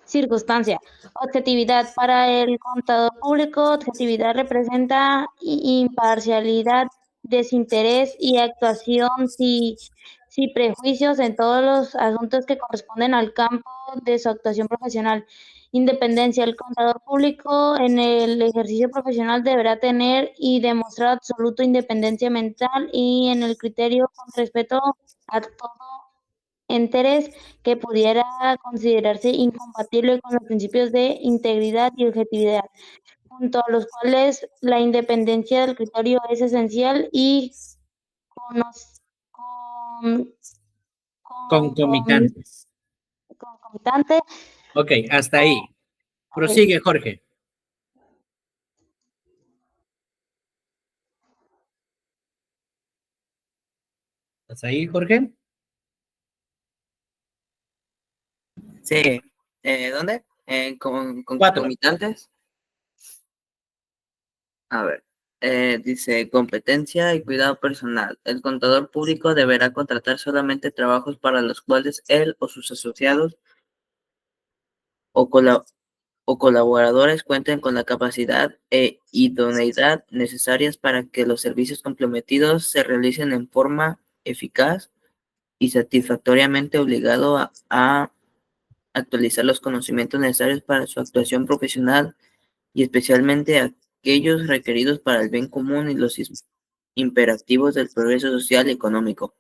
B: circunstancia. Objetividad. Para el contador público, objetividad representa imparcialidad, desinterés y actuación sin prejuicios en todos los asuntos que corresponden al campo de su actuación profesional. Independencia. El contador público en el ejercicio profesional deberá tener y demostrar absoluta independencia mental y en el criterio con respeto a todo interés que pudiera considerarse incompatible con los principios de integridad y objetividad, junto a los cuales la independencia del criterio es esencial y con,
A: Concomitante.
B: concomitante.
A: Ok, hasta ahí.
B: Okay.
A: Prosigue, Jorge. ¿Estás ahí, Jorge?
C: Sí, ¿dónde? Con
A: 4.
C: concomitantes. A ver, dice competencia y cuidado personal. El contador público deberá contratar solamente trabajos para los cuales él o sus asociados o, o colaboradores cuenten con la capacidad e idoneidad necesarias para que los servicios comprometidos se realicen en forma eficaz y satisfactoriamente obligado a actualizar los conocimientos necesarios para su actuación profesional y especialmente aquellos requeridos para el bien común y los imperativos del progreso social y económico.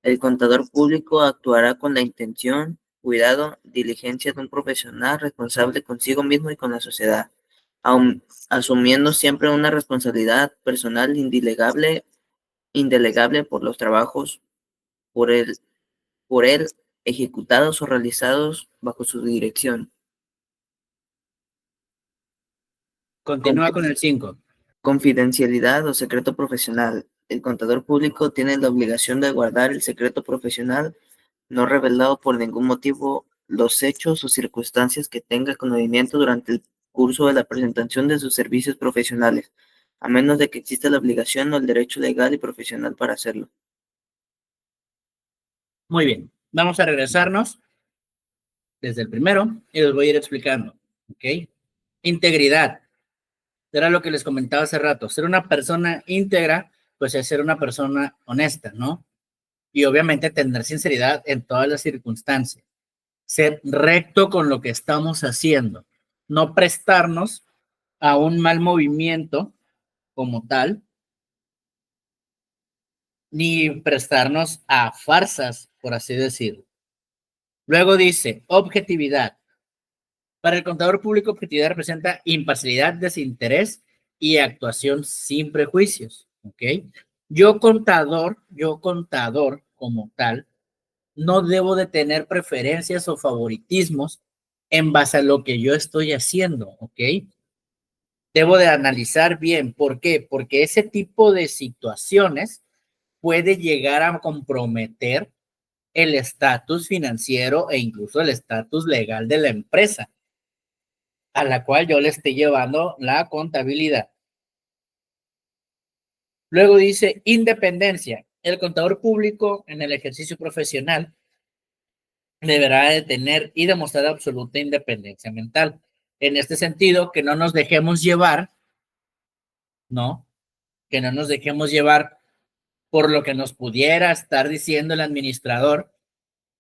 C: El contador público actuará con la intención, cuidado, diligencia de un profesional responsable consigo mismo y con la sociedad, asumiendo siempre una responsabilidad personal indelegable por los trabajos por él ejecutados o realizados bajo su dirección.
A: Continúa con el 5.
C: Confidencialidad o secreto profesional. El contador público tiene la obligación de guardar el secreto profesional no revelado por ningún motivo los hechos o circunstancias que tenga conocimiento durante el curso de la presentación de sus servicios profesionales, a menos de que exista la obligación o el derecho legal y profesional para hacerlo.
A: Muy bien. Vamos a regresarnos desde el primero y los voy a ir explicando. ¿Ok? Integridad. Era lo que les comentaba hace rato. Ser una persona íntegra, pues es ser una persona honesta, ¿no? Y obviamente tener sinceridad en todas las circunstancias. Ser recto con lo que estamos haciendo. no prestarnos a un mal movimiento como tal, ni prestarnos a farsas, por así decirlo. Luego dice, objetividad. Para el contador público, objetividad representa imparcialidad, desinterés y actuación sin prejuicios, ¿ok? Yo contador como tal, no debo de tener preferencias o favoritismos en base a lo que yo estoy haciendo, ¿ok? Debo de analizar bien. ¿Por qué? Porque ese tipo de situaciones puede llegar a comprometer el estatus financiero e incluso el estatus legal de la empresa a la cual yo le estoy llevando la contabilidad. Luego dice independencia. El contador público en el ejercicio profesional deberá de tener y demostrar absoluta independencia mental. En este sentido, que no nos dejemos llevar, ¿no? Que no nos dejemos llevar por lo que nos pudiera estar diciendo el administrador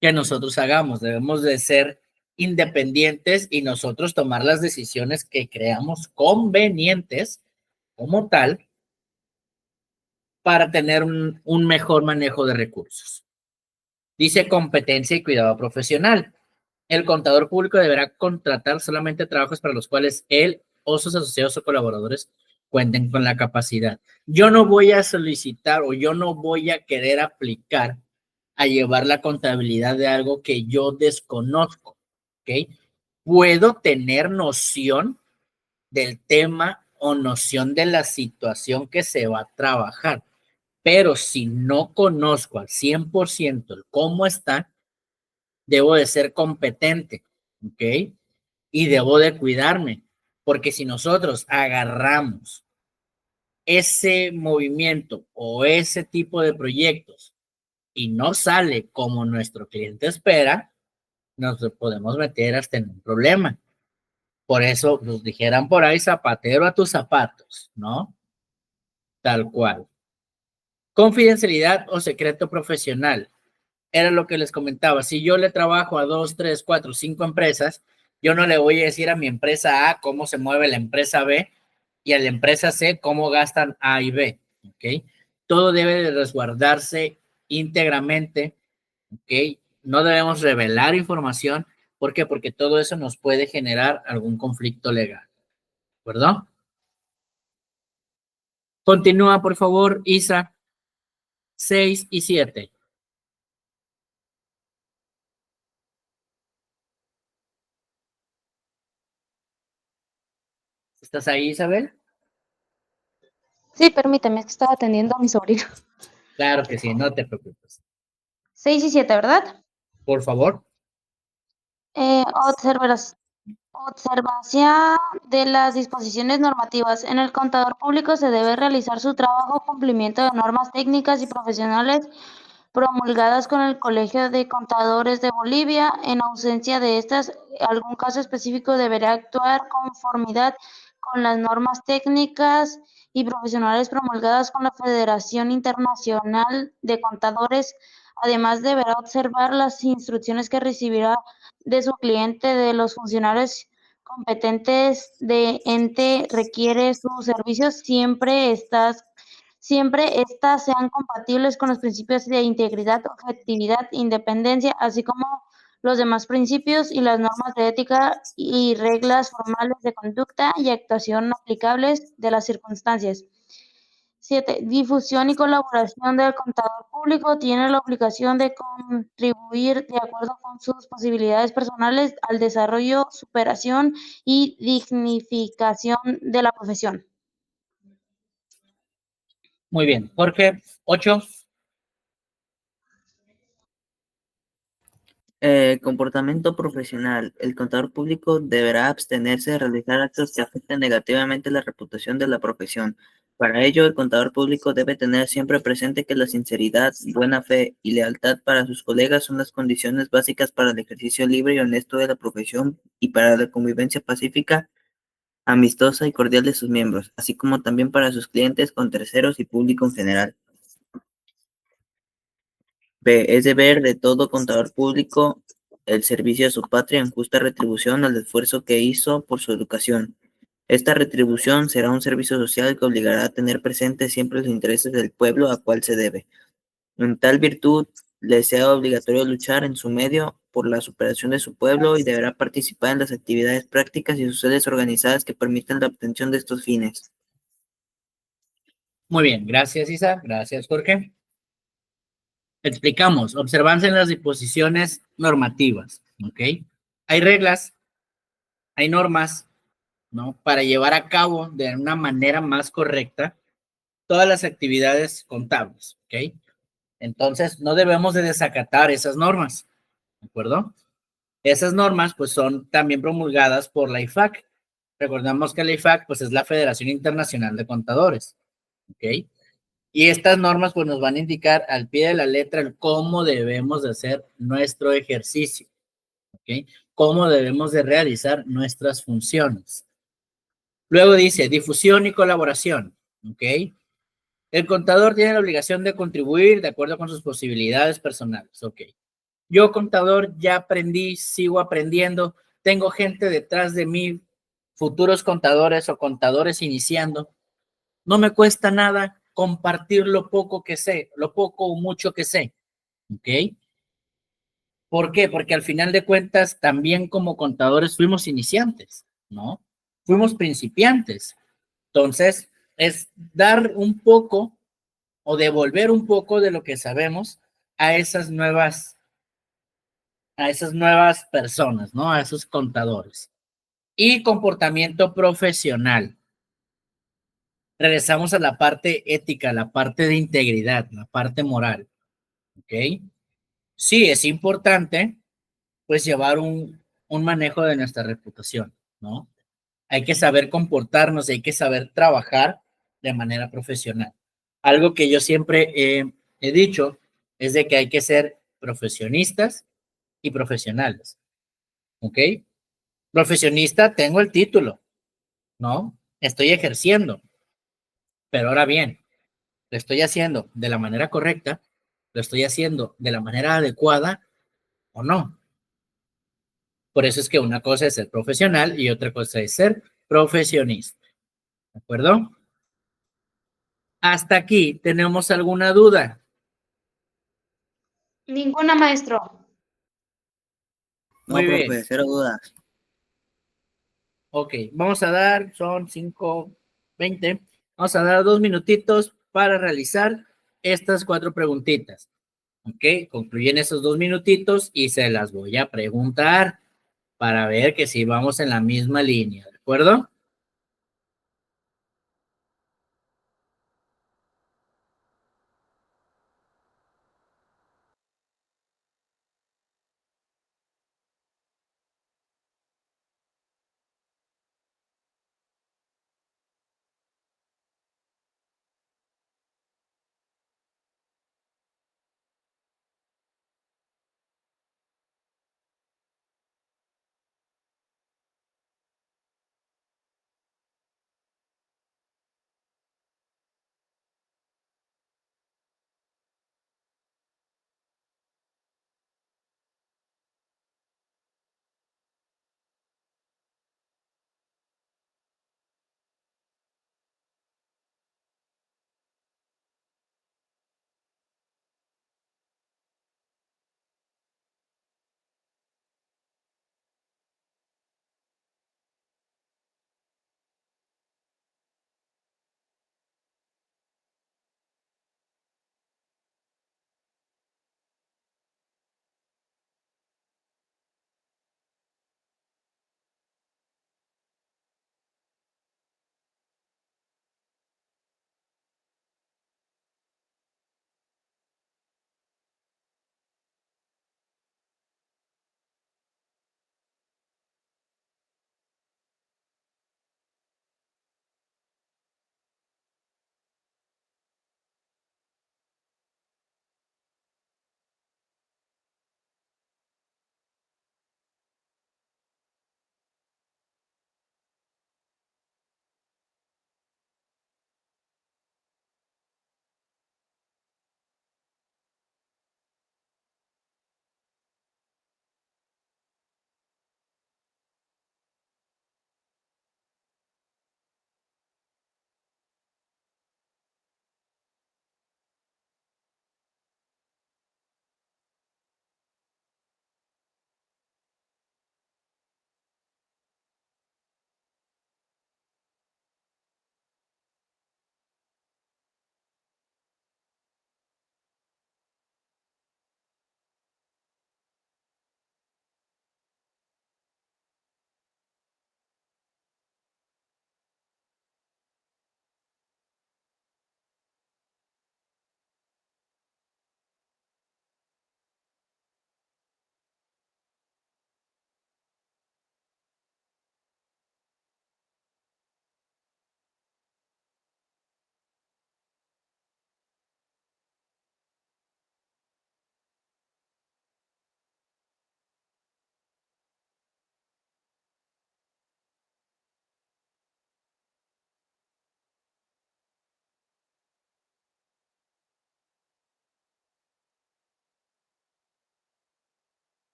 A: que nosotros hagamos. Debemos de ser independientes y nosotros tomar las decisiones que creamos convenientes como tal para tener un mejor manejo de recursos. Dice competencia y cuidado profesional. El contador público deberá contratar solamente trabajos para los cuales él o sus asociados o colaboradores cuenten con la capacidad. Yo no voy a solicitar o yo no voy a querer aplicar a llevar la contabilidad de algo que yo desconozco, ¿ok? Puedo tener noción del tema o noción de la situación que se va a trabajar, pero si no conozco al 100% el cómo está, debo de ser competente, ¿ok? Y debo de cuidarme, porque si nosotros agarramos ese movimiento o ese tipo de proyectos y no sale como nuestro cliente espera, nos podemos meter hasta en un problema. Por eso nos dijeran por ahí, zapatero a tus zapatos, ¿no? Tal cual. Confidencialidad o secreto profesional. Era lo que les comentaba. Si yo le trabajo a 2, 3, 4, 5 empresas, yo no le voy a decir a mi empresa A cómo se mueve la empresa B y a la empresa C cómo gastan A y B, ¿ok? Todo debe de resguardarse íntegramente, ¿ok? No debemos revelar información. ¿Por qué? Porque todo eso nos puede generar algún conflicto legal, ¿verdad? Continúa, por favor, Isa. 6 y 7. ¿Estás ahí, Isabel?
B: Sí, permíteme, es que estaba atendiendo a mi sobrino.
A: Claro que sí, no te preocupes.
B: 6 y 7, ¿verdad?
A: Por favor.
B: Observación de las disposiciones normativas. En el contador público se debe realizar su trabajo cumplimiento de normas técnicas y profesionales promulgadas con el Colegio de Contadores de Bolivia. En ausencia de estas, algún caso específico deberá actuar conformidad con las normas técnicas y profesionales promulgadas con la Federación Internacional de Contadores. Además, deberá observar las instrucciones que recibirá de su cliente, de los funcionarios competentes de ente requiere sus servicios, siempre estas sean compatibles con los principios de integridad, objetividad, independencia, así como los demás principios y las normas de ética y reglas formales de conducta y actuación aplicables de las circunstancias. 7. Difusión y colaboración del contador público. Tiene la obligación de contribuir de acuerdo con sus posibilidades personales al desarrollo, superación y dignificación de la profesión.
A: Muy bien. Jorge, 8.
C: Comportamiento profesional. El contador público deberá abstenerse de realizar actos que afecten negativamente la reputación de la profesión. Para ello, el contador público debe tener siempre presente que la sinceridad, buena fe y lealtad para sus colegas son las condiciones básicas para el ejercicio libre y honesto de la profesión y para la convivencia pacífica, amistosa y cordial de sus miembros, así como también para sus clientes, con terceros y público en general. B. Es deber de todo contador público el servicio a su patria en justa retribución al esfuerzo que hizo por su educación. Esta retribución será un servicio social que obligará a tener presente siempre los intereses del pueblo a cual se debe. En tal virtud, le sea obligatorio luchar en su medio por la superación de su pueblo y deberá participar en las actividades prácticas y sociales organizadas que permitan la obtención de estos fines.
A: Muy bien, gracias Isa, gracias Jorge. Explicamos, observancia en las disposiciones normativas, ¿ok? Hay reglas, hay normas, ¿no? Para llevar a cabo de una manera más correcta todas las actividades contables, ¿ok? Entonces, no debemos de desacatar esas normas, ¿de acuerdo? Esas normas, pues, son también promulgadas por la IFAC. Recordamos que la IFAC, pues, es la Federación Internacional de Contadores, ¿ok? Y estas normas, pues, nos van a indicar al pie de la letra el cómo debemos de hacer nuestro ejercicio, ¿ok? Cómo debemos de realizar nuestras funciones. Luego dice difusión y colaboración, ¿ok? El contador tiene la obligación de contribuir de acuerdo con sus posibilidades personales, ¿ok? Yo, contador, ya aprendí, sigo aprendiendo, tengo gente detrás de mí, futuros contadores o contadores iniciando. No me cuesta nada compartir lo poco que sé, lo poco o mucho que sé, ¿ok? ¿Por qué? Porque al final de cuentas, también como contadores fuimos iniciantes, ¿no? Fuimos principiantes. Entonces, es dar un poco o devolver un poco de lo que sabemos a esas nuevas personas, ¿no? A esos contadores. Y comportamiento profesional. Regresamos a la parte ética, la parte de integridad, la parte moral, ¿ok? Sí, es importante, pues, llevar un manejo de nuestra reputación, ¿no? Hay que saber comportarnos, hay que saber trabajar de manera profesional. Algo que yo siempre he dicho es de que hay que ser profesionistas y profesionales, ¿ok? Profesionista, tengo el título, ¿no? Estoy ejerciendo, pero ahora bien, lo estoy haciendo de la manera correcta, lo estoy haciendo de la manera adecuada o no. Por eso es que una cosa es ser profesional y otra cosa es ser profesionista, ¿de acuerdo? Hasta aquí, ¿tenemos alguna duda?
B: Ninguna, maestro.
A: Muy
C: No,
A: bien.
C: profe, cero dudas.
A: Ok, vamos a dar, son 5:20. Vamos a dar 2 minutitos para realizar estas 4 preguntitas. Ok, concluyen esos 2 minutitos y se las voy a preguntar para ver que si vamos en la misma línea, ¿de acuerdo?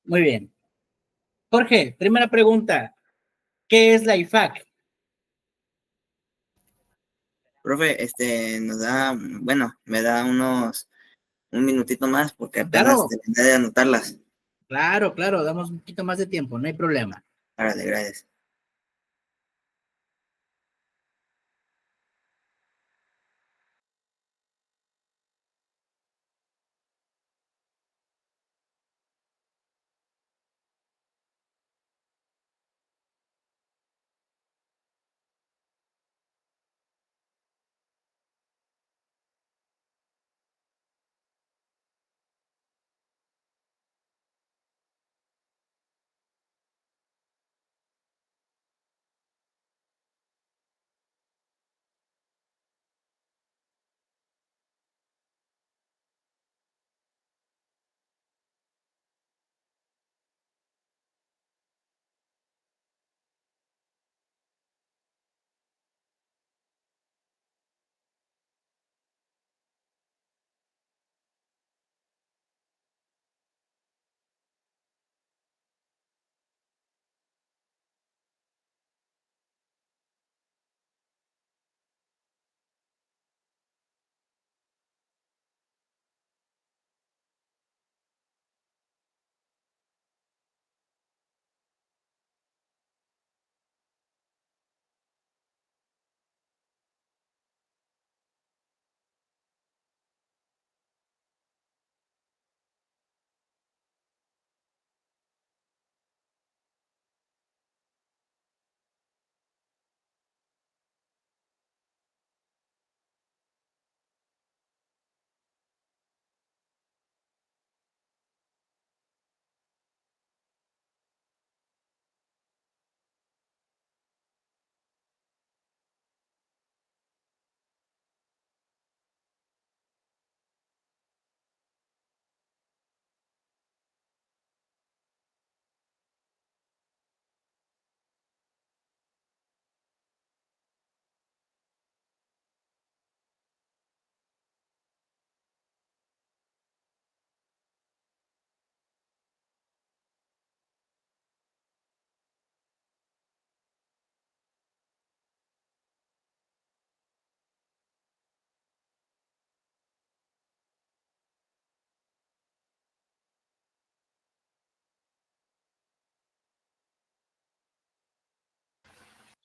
A: Muy bien. Jorge, primera pregunta. ¿Qué es la IFAC?
C: Profe, me da un minutito más porque apenas
A: Claro,
C: terminé de anotarlas.
A: claro, damos un poquito más de tiempo, no hay problema.
C: Árale, gracias.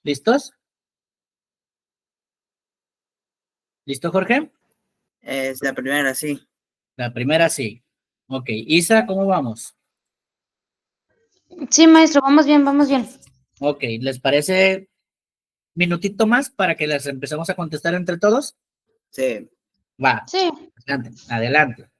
A: ¿Listos? ¿Listo, Jorge?
C: Es la primera, sí.
A: La primera sí. Ok, Isa, ¿cómo vamos?
B: Sí, maestro, vamos bien, vamos bien.
A: Ok, ¿les parece minutito más para que las empecemos a contestar entre todos?
C: Sí.
A: Va,
B: Sí.
A: adelante, adelante.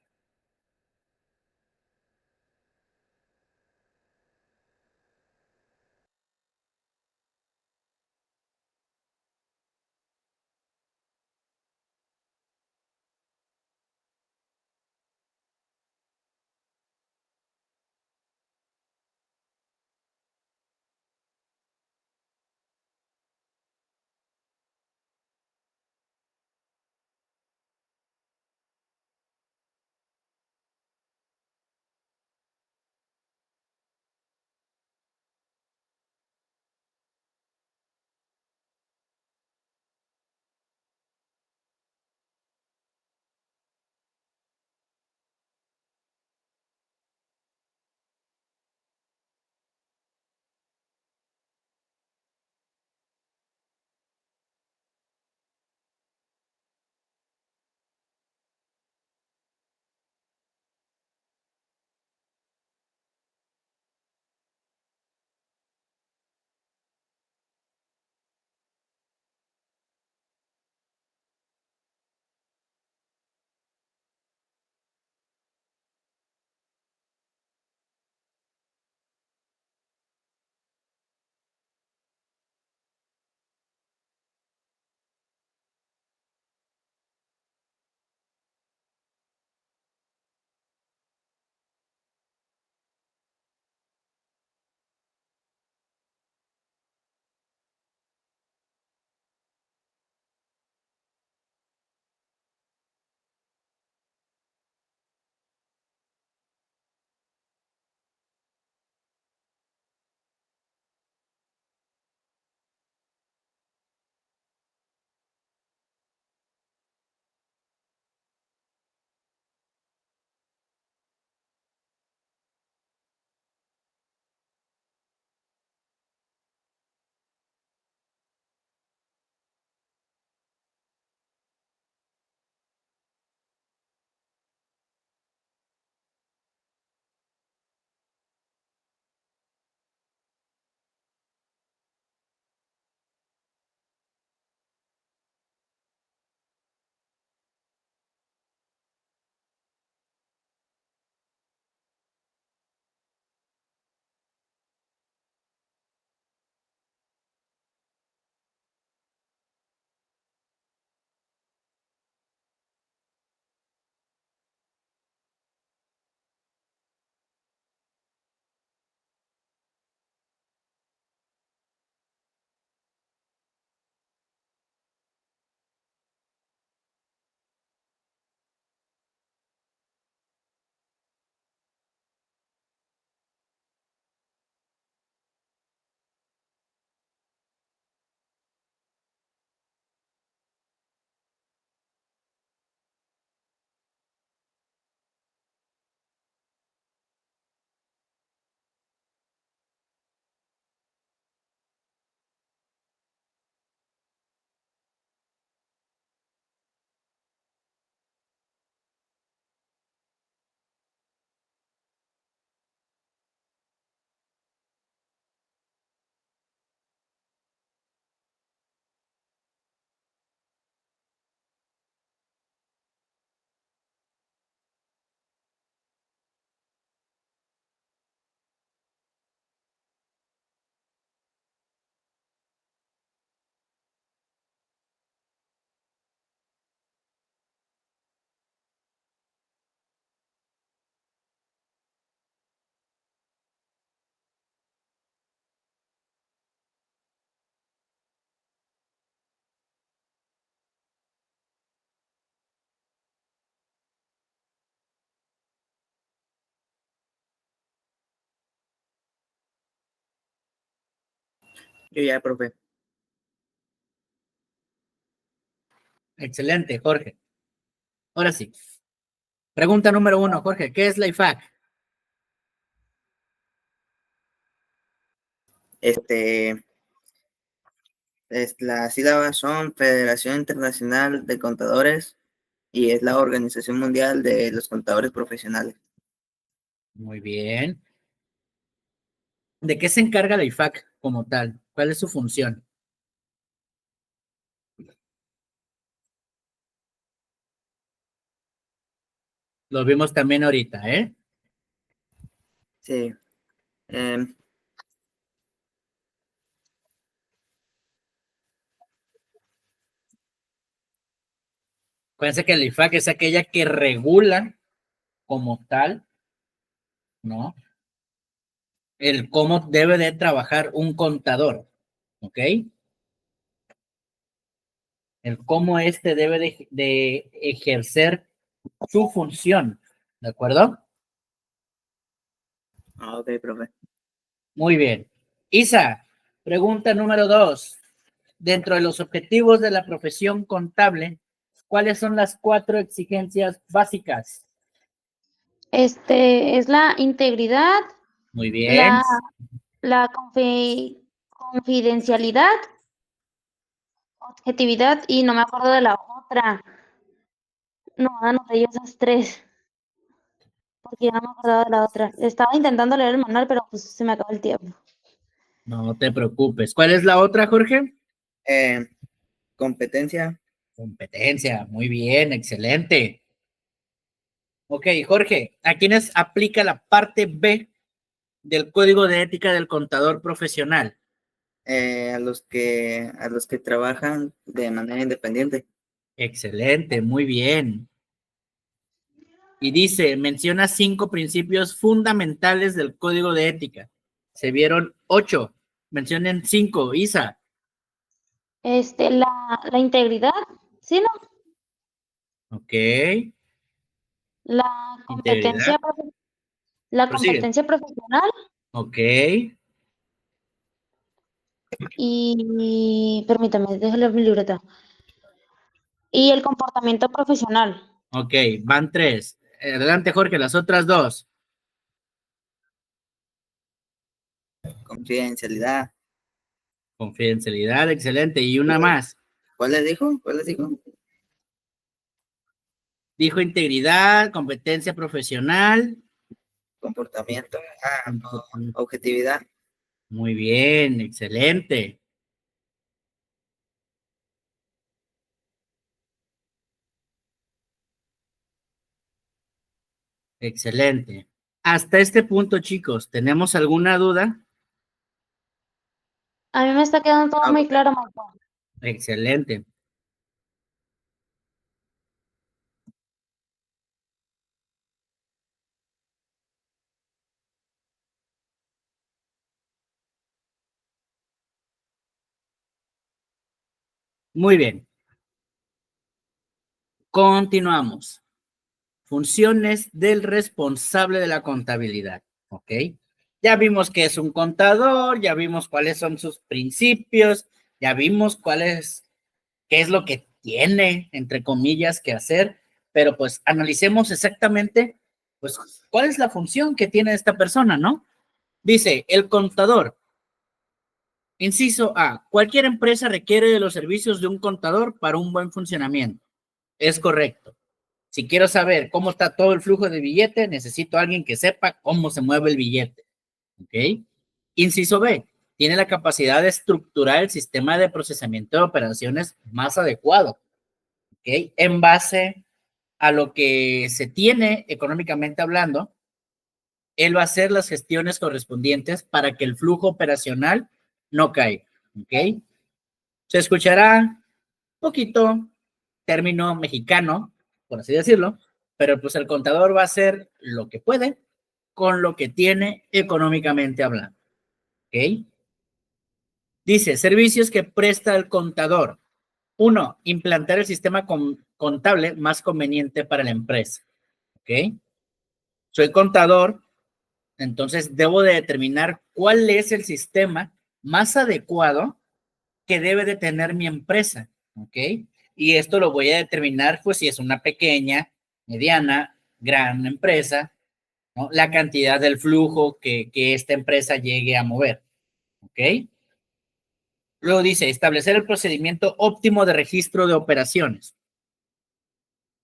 C: Yo ya, profe.
A: Excelente, Jorge. Ahora sí. Pregunta número 1, Jorge. ¿Qué es la IFAC?
C: Las sílabas son Federación Internacional de Contadores y es la Organización Mundial de los Contadores Profesionales.
A: Muy bien. ¿De qué se encarga la IFAC como tal? ¿Cuál es su función? Lo vimos también ahorita, ¿eh?
C: Sí.
A: Acuérdense que la IFAC es aquella que regula como tal, ¿no? El cómo debe de trabajar un contador, ¿ok? El cómo este debe de ejercer su función, ¿de acuerdo?
C: Ok, profe.
A: Muy bien. Isa, pregunta número 2. Dentro de los objetivos de la profesión contable, ¿cuáles son las 4 exigencias básicas?
B: Es la integridad,
A: Muy bien.
B: la, la confidencialidad, objetividad y no me acuerdo de la otra. No, anoté yo esas 3, porque ya no me acordaba de la otra. Estaba intentando leer el manual, pero pues se me acabó el tiempo.
A: No te preocupes. ¿Cuál es la otra, Jorge?
C: Competencia.
A: Competencia. Muy bien, excelente. Ok, Jorge, ¿a quiénes aplica la parte B del Código de Ética del Contador Profesional?
C: A los que trabajan de manera independiente.
A: Excelente, muy bien. Y dice, menciona 5 principios fundamentales del Código de Ética. Se vieron 8. Mencionen 5, Isa.
B: La integridad, ¿sí, no?
A: Ok,
B: La
A: integridad.
B: competencia, la
A: Prosigue.
B: competencia profesional
A: Ok,
B: y, permítame, déjale mi libreta. Y el comportamiento profesional.
A: ok, van 3. Adelante, Jorge, las otras 2.
C: Confidencialidad.
A: Confidencialidad, excelente. Y una más.
C: ¿Cuál les dijo? ¿Cuál les dijo?
A: Dijo integridad, competencia profesional.
C: Comportamiento. Objetividad.
A: Muy bien, excelente. Excelente. Hasta este punto, chicos, ¿tenemos alguna duda?
B: A mí me está quedando todo muy claro, Marco.
A: Excelente. Muy bien. Continuamos. Funciones del responsable de la contabilidad. ¿Ok? Ya vimos que es un contador, ya vimos cuáles son sus principios, ya vimos qué es lo que tiene, entre comillas, que hacer, pero pues analicemos exactamente, pues, cuál es la función que tiene esta persona, ¿no? Dice, el contador. Inciso A, cualquier empresa requiere de los servicios de un contador para un buen funcionamiento. Es correcto. Si quiero saber cómo está todo el flujo de billete, necesito a alguien que sepa cómo se mueve el billete. ¿Ok? Inciso B, tiene la capacidad de estructurar el sistema de procesamiento de operaciones más adecuado. ¿Ok? En base a lo que se tiene económicamente hablando, él va a hacer las gestiones correspondientes para que el flujo operacional no caiga. ¿Ok? Se escuchará poquito término mexicano, por así decirlo, pero pues el contador va a hacer lo que puede con lo que tiene económicamente hablando. ¿Ok? Dice, servicios que presta el contador. 1, implantar el sistema contable más conveniente para la empresa. ¿Ok? Soy contador, entonces debo de determinar cuál es el sistema más adecuado que debe de tener mi empresa, ¿ok? Y esto lo voy a determinar, pues, si es una pequeña, mediana, gran empresa, ¿no? La cantidad del flujo que esta empresa llegue a mover, ¿ok? Luego dice, establecer el procedimiento óptimo de registro de operaciones.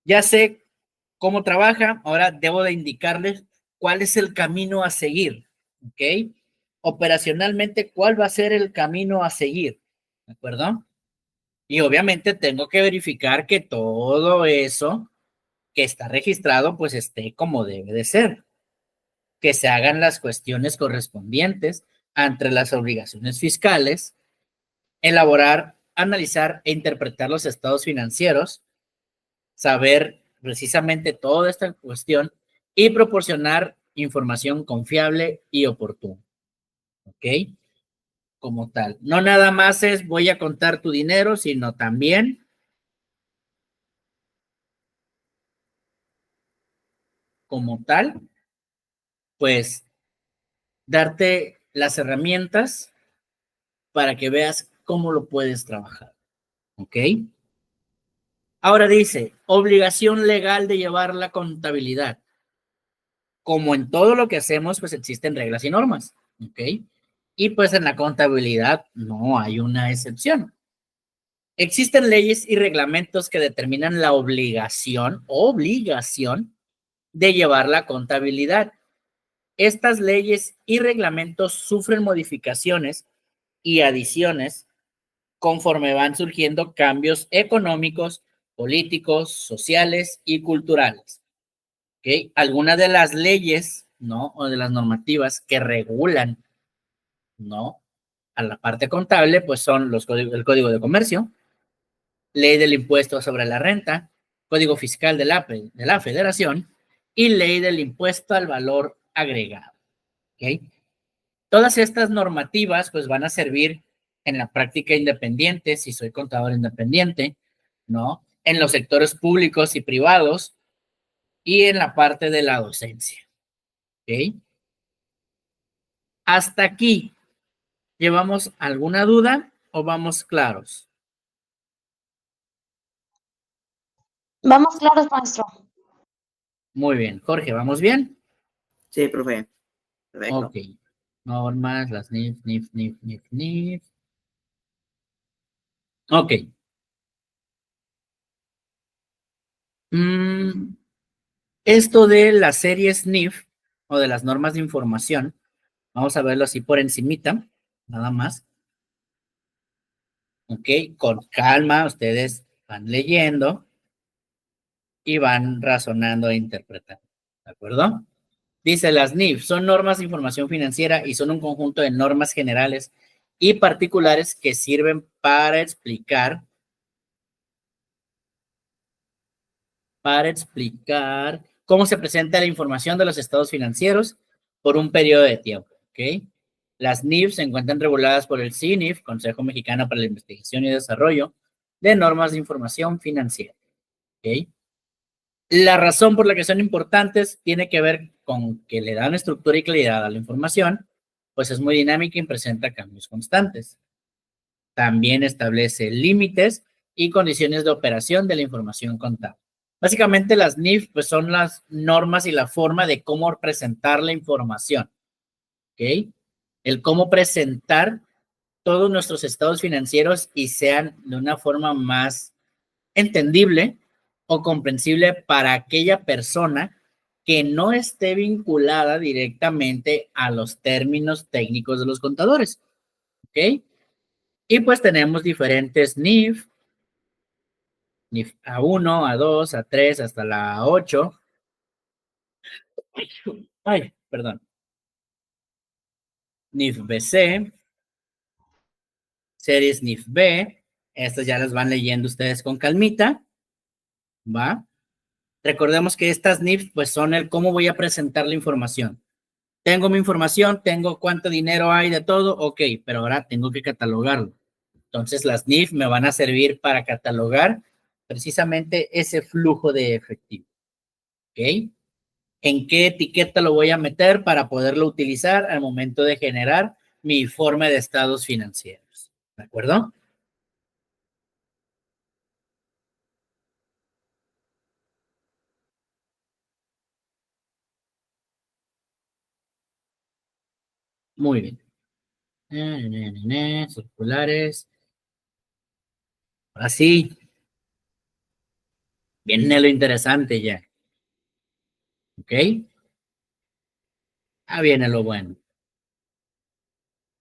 A: Ya sé cómo trabaja, ahora debo de indicarles cuál es el camino a seguir, ¿ok? Operacionalmente, ¿cuál va a ser el camino a seguir? ¿De acuerdo? Y obviamente tengo que verificar que todo eso que está registrado, pues esté como debe de ser, que se hagan las cuestiones correspondientes entre las obligaciones fiscales, elaborar, analizar e interpretar los estados financieros, saber precisamente toda esta cuestión y proporcionar información confiable y oportuna, ¿ok? Como tal. No nada más es voy a contar tu dinero, sino también como tal, pues darte las herramientas para que veas cómo lo puedes trabajar, ¿ok? Ahora dice, obligación legal de llevar la contabilidad. Como en todo lo que hacemos, pues existen reglas y normas, ¿ok? Y pues en la contabilidad no hay una excepción. Existen leyes y reglamentos que determinan la obligación de llevar la contabilidad. Estas leyes y reglamentos sufren modificaciones y adiciones conforme van surgiendo cambios económicos, políticos, sociales y culturales. ¿Okay? Algunas de las leyes, ¿no? O de las normativas que regulan, ¿no? A la parte contable, pues son el Código de Comercio, Ley del Impuesto sobre la Renta, Código Fiscal de la Federación y Ley del Impuesto al Valor Agregado. ¿Okay? Todas estas normativas pues van a servir en la práctica independiente, si soy contador independiente, ¿no? En los sectores públicos y privados y en la parte de la docencia. ¿Ok? Hasta aquí, ¿llevamos alguna duda o vamos claros?
B: Vamos claros, maestro.
A: Muy bien. Jorge, ¿vamos bien?
C: Sí, profe. Perfecto.
A: Ok. Normas, las NIF. Ok. Esto de las series NIF o de las normas de información, vamos a verlo así por encimita, nada más. Ok, con calma, ustedes van leyendo y van razonando e interpretando. ¿De acuerdo? Dice, las NIF son normas de información financiera y son un conjunto de normas generales y particulares que sirven para explicar cómo se presenta la información de los estados financieros por un periodo de tiempo. ¿Ok? Las NIF se encuentran reguladas por el CINIF, Consejo Mexicano para la Investigación y Desarrollo de Normas de Información Financiera. ¿Ok? La razón por la que son importantes tiene que ver con que le dan estructura y claridad a la información, pues es muy dinámica y presenta cambios constantes. También establece límites y condiciones de operación de la información contable. Básicamente las NIF pues son las normas y la forma de cómo presentar la información. ¿Ok? El cómo presentar todos nuestros estados financieros y sean de una forma más entendible o comprensible para aquella persona que no esté vinculada directamente a los términos técnicos de los contadores. ¿Ok? Y pues tenemos diferentes NIF, NIF A1, A2, A3, hasta la A8. Ay, perdón. NIF BC, series NIF B, estas ya las van leyendo ustedes con calmita, ¿va? Recordemos que estas NIF pues son el cómo voy a presentar la información. Tengo mi información, tengo cuánto dinero hay de todo, ok, pero ahora tengo que catalogarlo. Entonces las NIF me van a servir para catalogar precisamente ese flujo de efectivo, ¿ok? ¿En qué etiqueta lo voy a meter para poderlo utilizar al momento de generar mi informe de estados financieros. ¿De acuerdo? Muy bien. Circulares. Ahora sí, viene lo interesante ya. ¿Ok? Ah, viene lo bueno.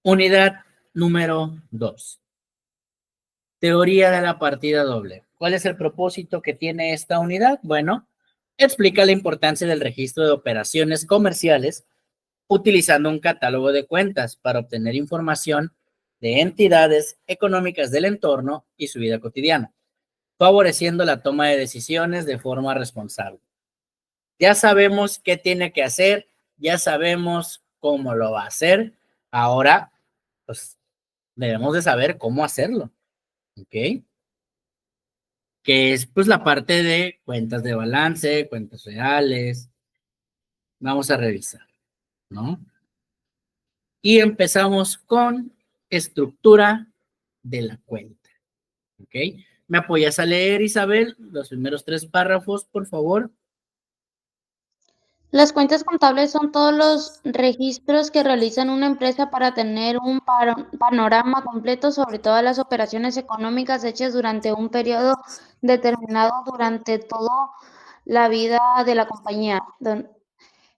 A: Unidad número 2. Teoría de la partida doble. ¿Cuál es el propósito que tiene esta unidad? Bueno, explica la importancia del registro de operaciones comerciales utilizando un catálogo de cuentas para obtener información de entidades económicas del entorno y su vida cotidiana, favoreciendo la toma de decisiones de forma responsable. Ya sabemos qué tiene que hacer, ya sabemos cómo lo va a hacer. Ahora, pues, debemos de saber cómo hacerlo, ¿ok? Que es, pues, la parte de cuentas de balance, cuentas reales. Vamos a revisar, ¿no? Y empezamos con estructura de la cuenta, ¿ok? ¿Me apoyas a leer, Isabel, los primeros 3 párrafos, por favor?
B: Las cuentas contables son todos los registros que realiza una empresa para tener un panorama completo sobre todas las operaciones económicas hechas durante un periodo determinado durante toda la vida de la compañía.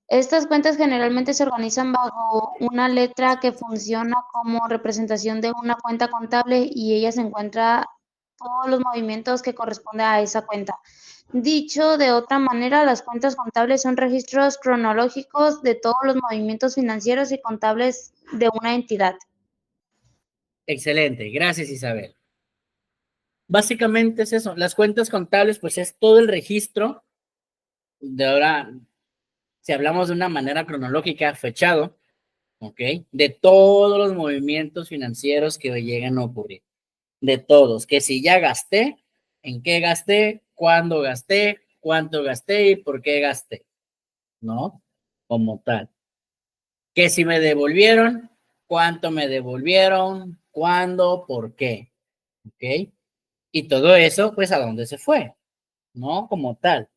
B: Estas cuentas generalmente se organizan bajo una letra que funciona como representación de una cuenta contable y ella se encuentra todos los movimientos que corresponden a esa cuenta. Dicho de otra manera, las cuentas contables son registros cronológicos de todos los movimientos financieros y contables de una entidad.
A: Excelente, gracias, Isabel. Básicamente es eso, las cuentas contables, pues es todo el registro de ahora, si hablamos de una manera cronológica, fechado, ¿ok? De todos los movimientos financieros que llegan a ocurrir, de todos, que si ya gasté, en qué gasté, cuándo gasté, cuánto gasté y por qué gasté, ¿no? Como tal. Que si me devolvieron, cuánto me devolvieron, cuándo, por qué, ¿ok? Y todo eso, pues, ¿a dónde se fue? ¿No? Como tal.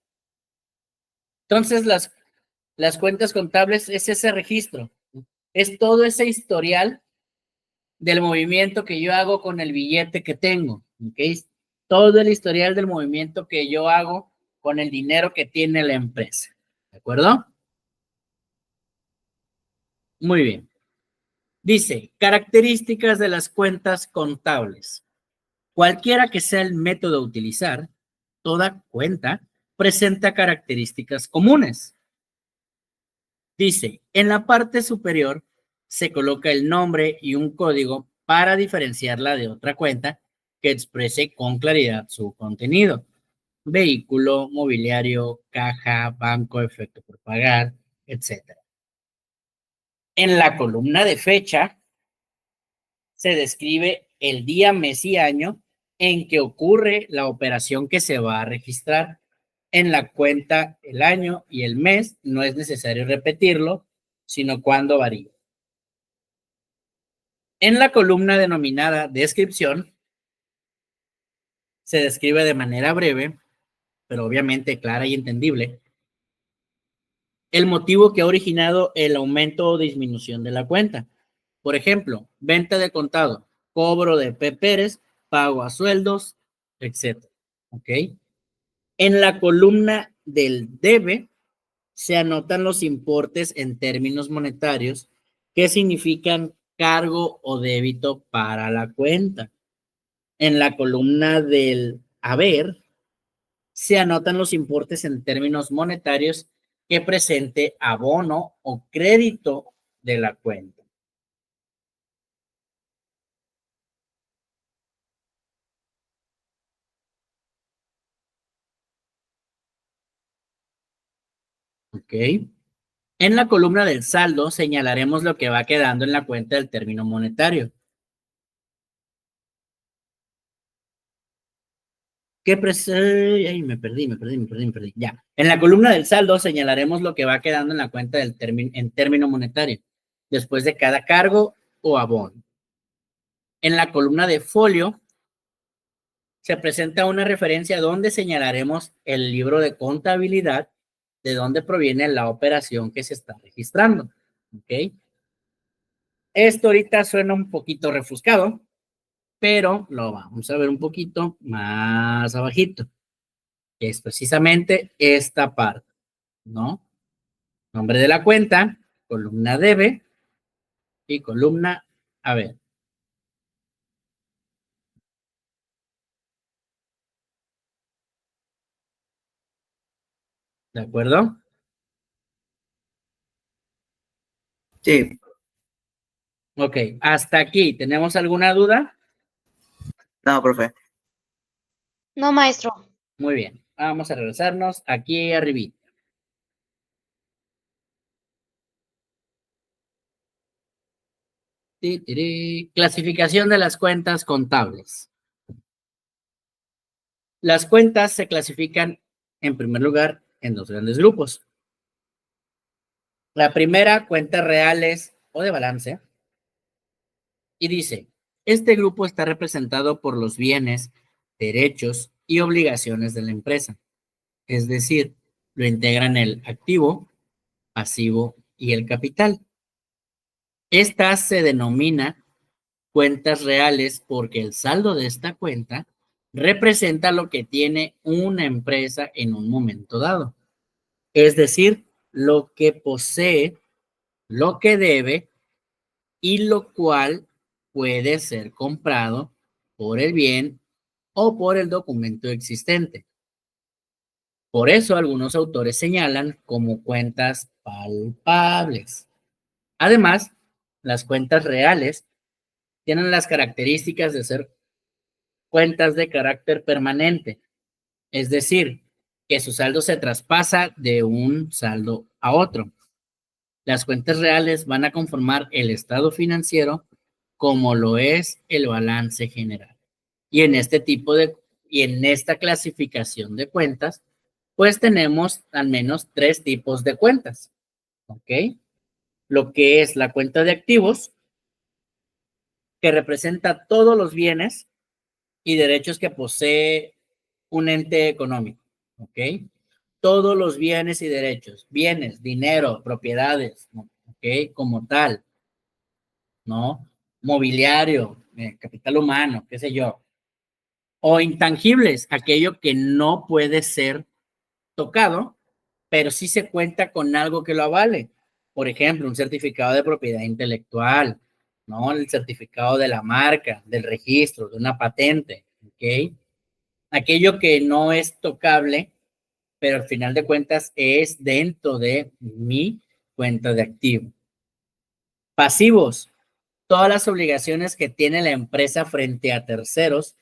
A: Entonces, las cuentas contables es ese registro, es todo ese historial del movimiento que yo hago con el billete que tengo, ¿ok? Todo el historial del movimiento que yo hago con el dinero que tiene la empresa, ¿de acuerdo? Muy bien. Dice, características de las cuentas contables. Cualquiera que sea el método a utilizar, toda cuenta presenta características comunes. Dice, en la parte superior se coloca el nombre y un código para diferenciarla de otra cuenta que exprese con claridad su contenido. Vehículo, mobiliario, caja, banco, efecto por pagar, etc. En la columna de fecha se describe el día, mes y año en que ocurre la operación que se va a registrar. En la cuenta, el año y el mes no es necesario repetirlo, sino cuando varía. En la columna denominada descripción, se describe de manera breve, pero obviamente clara y entendible, el motivo que ha originado el aumento o disminución de la cuenta. Por ejemplo, venta de contado, cobro de P. Pérez, pago a sueldos, etc. ¿Ok? En la columna del debe se anotan los importes en términos monetarios que significan cargo o débito para la cuenta. En la columna del haber se anotan los importes en términos monetarios que presente abono o crédito de la cuenta. ¿Ok? En la columna del saldo señalaremos lo que va quedando en la cuenta del término monetario. Ay, me perdí. Ya. En la columna del saldo señalaremos lo que va quedando en la cuenta del término monetario, después de cada cargo o abono. En la columna de folio se presenta una referencia donde señalaremos el libro de contabilidad de dónde proviene la operación que se está registrando. ¿Ok? Esto ahorita suena un poquito refuscado, pero lo vamos a ver un poquito más abajito, que es precisamente esta parte, ¿no? Nombre de la cuenta, columna debe y columna haber. ¿De acuerdo?
C: Sí,
A: Ok, hasta aquí. ¿Tenemos alguna duda?
C: no, profe.
B: No, maestro.
A: Muy bien. Vamos a regresarnos aquí arriba. Clasificación de las cuentas contables. Las cuentas se clasifican, en primer lugar, en dos grandes grupos. La primera, cuentas reales o de balance. Y dice, este grupo está representado por los bienes, derechos y obligaciones de la empresa. Es decir, lo integran el activo, pasivo y el capital. Esta se denomina cuentas reales porque el saldo de esta cuenta representa lo que tiene una empresa en un momento dado. Es decir, lo que posee, lo que debe y lo cual puede ser comprado por el bien o por el documento existente. Por eso algunos autores señalan como cuentas palpables. Además, las cuentas reales tienen las características de ser cuentas de carácter permanente, es decir, que su saldo se traspasa de un saldo a otro. Las cuentas reales van a conformar el estado financiero como lo es el balance general. Y en esta clasificación de cuentas, pues tenemos al menos tres tipos de cuentas, ¿ok? Lo que es la cuenta de activos, que representa todos los bienes y derechos que posee un ente económico, ¿ok? Todos los bienes y derechos, bienes, dinero, propiedades, ¿ok? Como tal, ¿no? Mobiliario, capital humano, qué sé yo. O intangibles, aquello que no puede ser tocado, pero sí se cuenta con algo que lo avale. Por ejemplo, un certificado de propiedad intelectual, ¿no? El certificado de la marca, del registro, de una patente, ¿ok? Aquello que no es tocable, pero al final de cuentas es dentro de mi cuenta de activo. Pasivos, todas las obligaciones que tiene la empresa frente a terceros,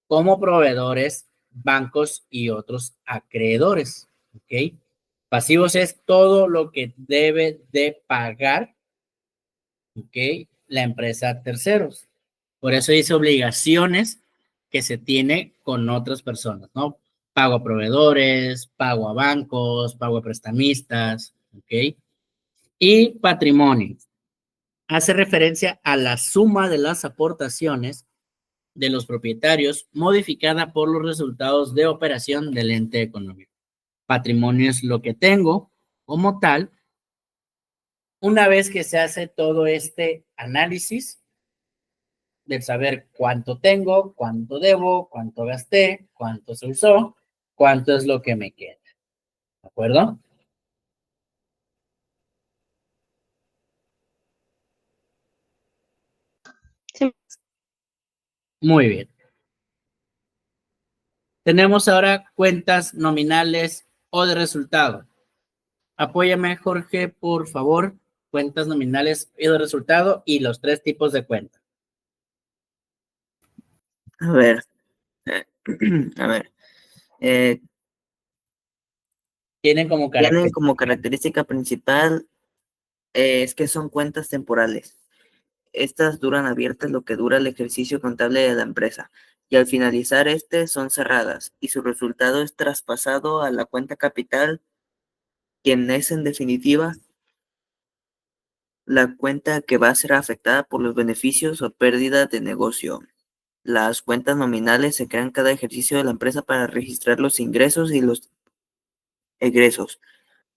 A: como proveedores, bancos y otros acreedores, ¿ok? Pasivos es todo lo que debe de pagar, ¿ok? La empresa a terceros. Por eso dice obligaciones que se tiene con otras personas, ¿no? Pago a proveedores, pago a bancos, pago a prestamistas, ¿ok? Y patrimonio. Hace referencia a la suma de las aportaciones de los propietarios modificada por los resultados de operación del ente económico. Patrimonio es lo que tengo como tal. Una vez que se hace todo este análisis del saber cuánto tengo, cuánto debo, cuánto gasté, cuánto se usó, cuánto es lo que me queda. ¿De acuerdo?
B: Sí.
A: Muy bien. Tenemos ahora cuentas nominales o de resultado. Apóyame, Jorge, por favor. Cuentas nominales y de resultado y los tres tipos de cuentas.
C: A ver. A ver.
A: Tienen como
C: Tienen
A: característica.
C: como característica principal es que son cuentas temporales. Estas duran abiertas lo que dura el ejercicio contable de la empresa y al finalizar son cerradas y su resultado es traspasado a la cuenta capital, quien es en definitiva La cuenta que va a ser afectada por los beneficios o pérdidas de negocio. Las cuentas nominales se crean cada ejercicio de la empresa para registrar los ingresos y los egresos,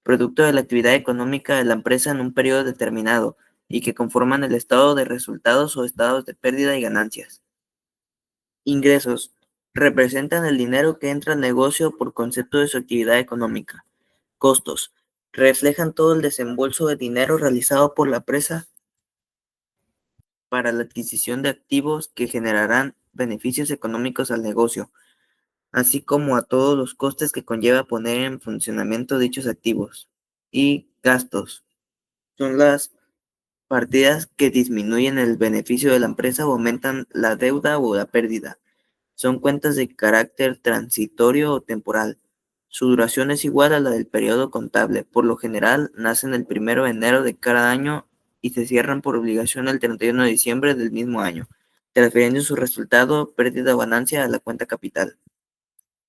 C: producto de la actividad económica de la empresa en un periodo determinado y que conforman el estado de resultados o estados de pérdida y ganancias. Ingresos. Representan el dinero que entra al negocio por concepto de su actividad económica. Costos. Reflejan todo el desembolso de dinero realizado por la empresa para la adquisición de activos que generarán beneficios económicos al negocio, así como a todos los costes que conlleva poner en funcionamiento dichos activos. Y gastos. Son las partidas que disminuyen el beneficio de la empresa o aumentan la deuda o la pérdida. Son cuentas de carácter transitorio o temporal. Su duración es igual a la del periodo contable. Por lo general, nacen el 1 de enero de cada año y se cierran por obligación el 31 de diciembre del mismo año, transfiriendo su resultado, pérdida o ganancia a la cuenta capital.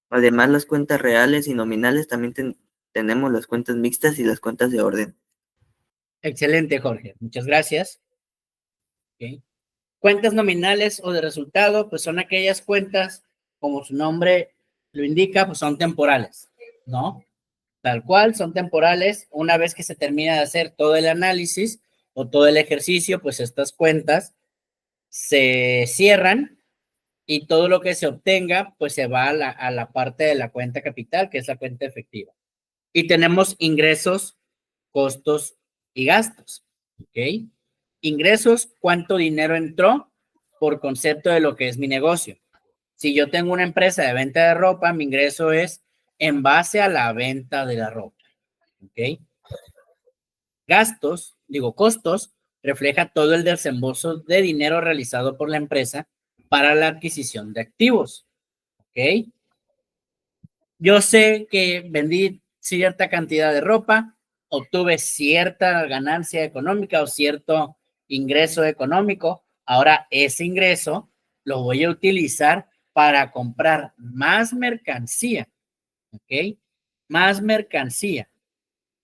C: Además, las cuentas reales y nominales también tenemos las cuentas mixtas y las cuentas de orden.
A: Excelente, Jorge. Muchas gracias. Okay. Cuentas nominales o de resultado, pues son aquellas cuentas, como su nombre lo indica, pues son temporales, ¿no? Tal cual, son temporales. Una vez que se termina de hacer todo el análisis o todo el ejercicio, pues estas cuentas se cierran y todo lo que se obtenga, pues se va a la parte de la cuenta capital, que es la cuenta efectiva. Y tenemos ingresos, costos y gastos, ¿ok? Ingresos, ¿cuánto dinero entró por concepto de lo que es mi negocio? Si yo tengo una empresa de venta de ropa, mi ingreso es en base a la venta de la ropa, ¿ok? Gastos, digo costos, refleja todo el desembolso de dinero realizado por la empresa para la adquisición de activos, ¿ok? Yo sé que vendí cierta cantidad de ropa, obtuve cierta ganancia económica o cierto ingreso económico. Ahora ese ingreso lo voy a utilizar para comprar más mercancía, ¿ok? Más mercancía.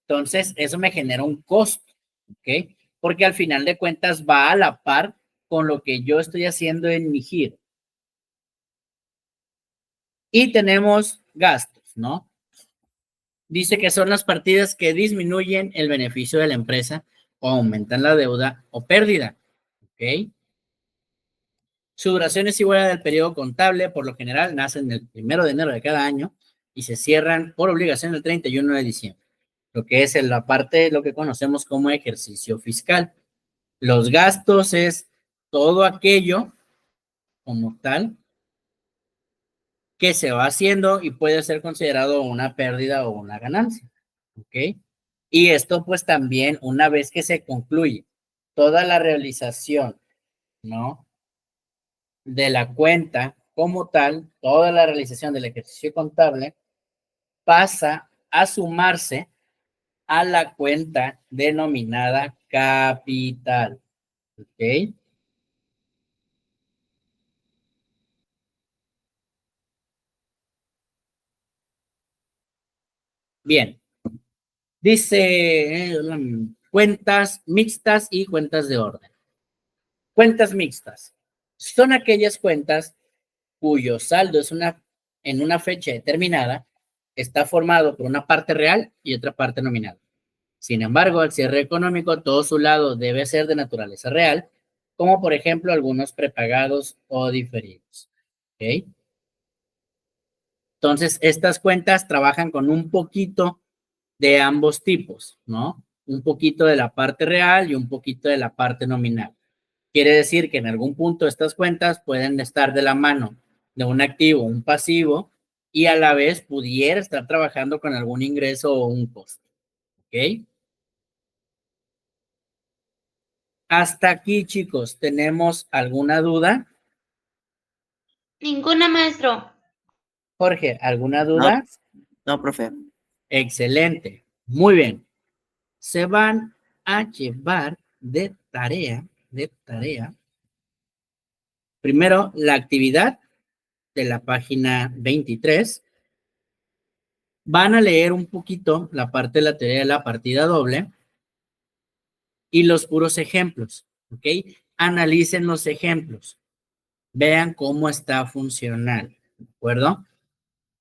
A: Entonces, eso me genera un costo, ¿ok? Porque al final de cuentas va a la par con lo que yo estoy haciendo en mi giro. Y tenemos gastos, ¿no? Dice que son las partidas que disminuyen el beneficio de la empresa o aumentan la deuda o pérdida, ¿ok? Su duración es igual a la del periodo contable, por lo general nacen el 1 de enero de cada año y se cierran por obligación el 31 de diciembre, lo que es en la parte, lo que conocemos como ejercicio fiscal. Los gastos es todo aquello como tal que se va haciendo y puede ser considerado una pérdida o una ganancia, ¿ok? Y esto pues también una vez que se concluye toda la realización, ¿no? De la cuenta como tal, toda la realización del ejercicio contable pasa a sumarse a la cuenta denominada capital, ¿ok? Bien, dice cuentas mixtas y cuentas de orden. Cuentas mixtas son aquellas cuentas cuyo saldo es en una fecha determinada, está formado por una parte real y otra parte nominal. Sin embargo, al cierre económico, todo su lado debe ser de naturaleza real, como por ejemplo algunos prepagados o diferidos. ¿Ok? Entonces, estas cuentas trabajan con un poquito de ambos tipos, ¿no? Un poquito de la parte real y un poquito de la parte nominal. Quiere decir que en algún punto estas cuentas pueden estar de la mano de un activo o un pasivo y a la vez pudiera estar trabajando con algún ingreso o un costo. ¿Ok? Hasta aquí, chicos, ¿tenemos alguna duda?
B: Ninguna, maestro.
A: Jorge, ¿alguna
C: No,
A: duda?
C: no, profe.
A: Excelente. Muy bien. Se van a llevar de tarea, primero la actividad de la página 23. Van a leer un poquito la parte de la teoría de la partida doble y los puros ejemplos, ¿ok? Analicen los ejemplos. Vean cómo está funcional, ¿de acuerdo?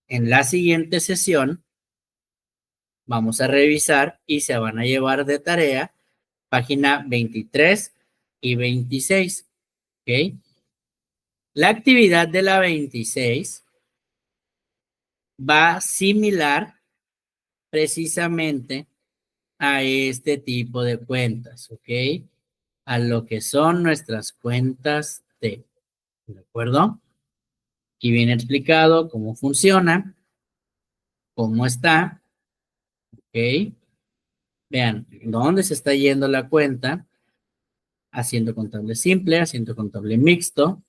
A: En la siguiente sesión vamos a revisar y se van a llevar de tarea página 23 y 26, ¿ok? La actividad de la 26 va similar precisamente a este tipo de cuentas, ¿ok? A lo que son nuestras cuentas T, ¿de acuerdo? Aquí viene explicado cómo funciona, cómo está, ¿ok? Vean, dónde se está yendo la cuenta, haciendo contable simple, haciendo contable mixto,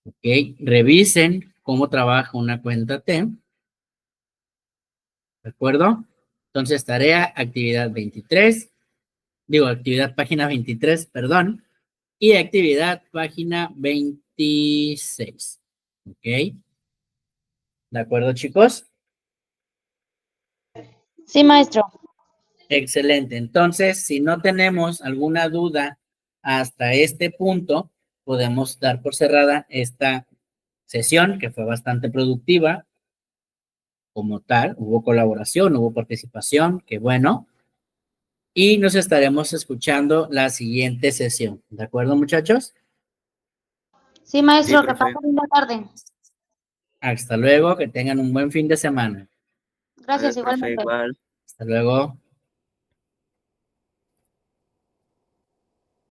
A: ¿ok? Revisen cómo trabaja una cuenta T, ¿de acuerdo? Entonces, tarea, actividad 23, actividad página 23, perdón, y actividad página 26, ¿ok? ¿De acuerdo, chicos?
B: Sí, maestro.
A: Excelente. Entonces, si no tenemos alguna duda hasta este punto, podemos dar por cerrada esta sesión que fue bastante productiva. Como tal, hubo colaboración, hubo participación, qué bueno. Y nos estaremos escuchando la siguiente sesión. ¿De acuerdo, muchachos?
B: Sí,
C: Sí,
B: maestro, que
C: profe.
B: pase linda tarde.
A: Hasta luego, que tengan un buen fin de semana.
B: Gracias,
C: Profe,
B: igualmente.
C: igual.
A: Hasta luego.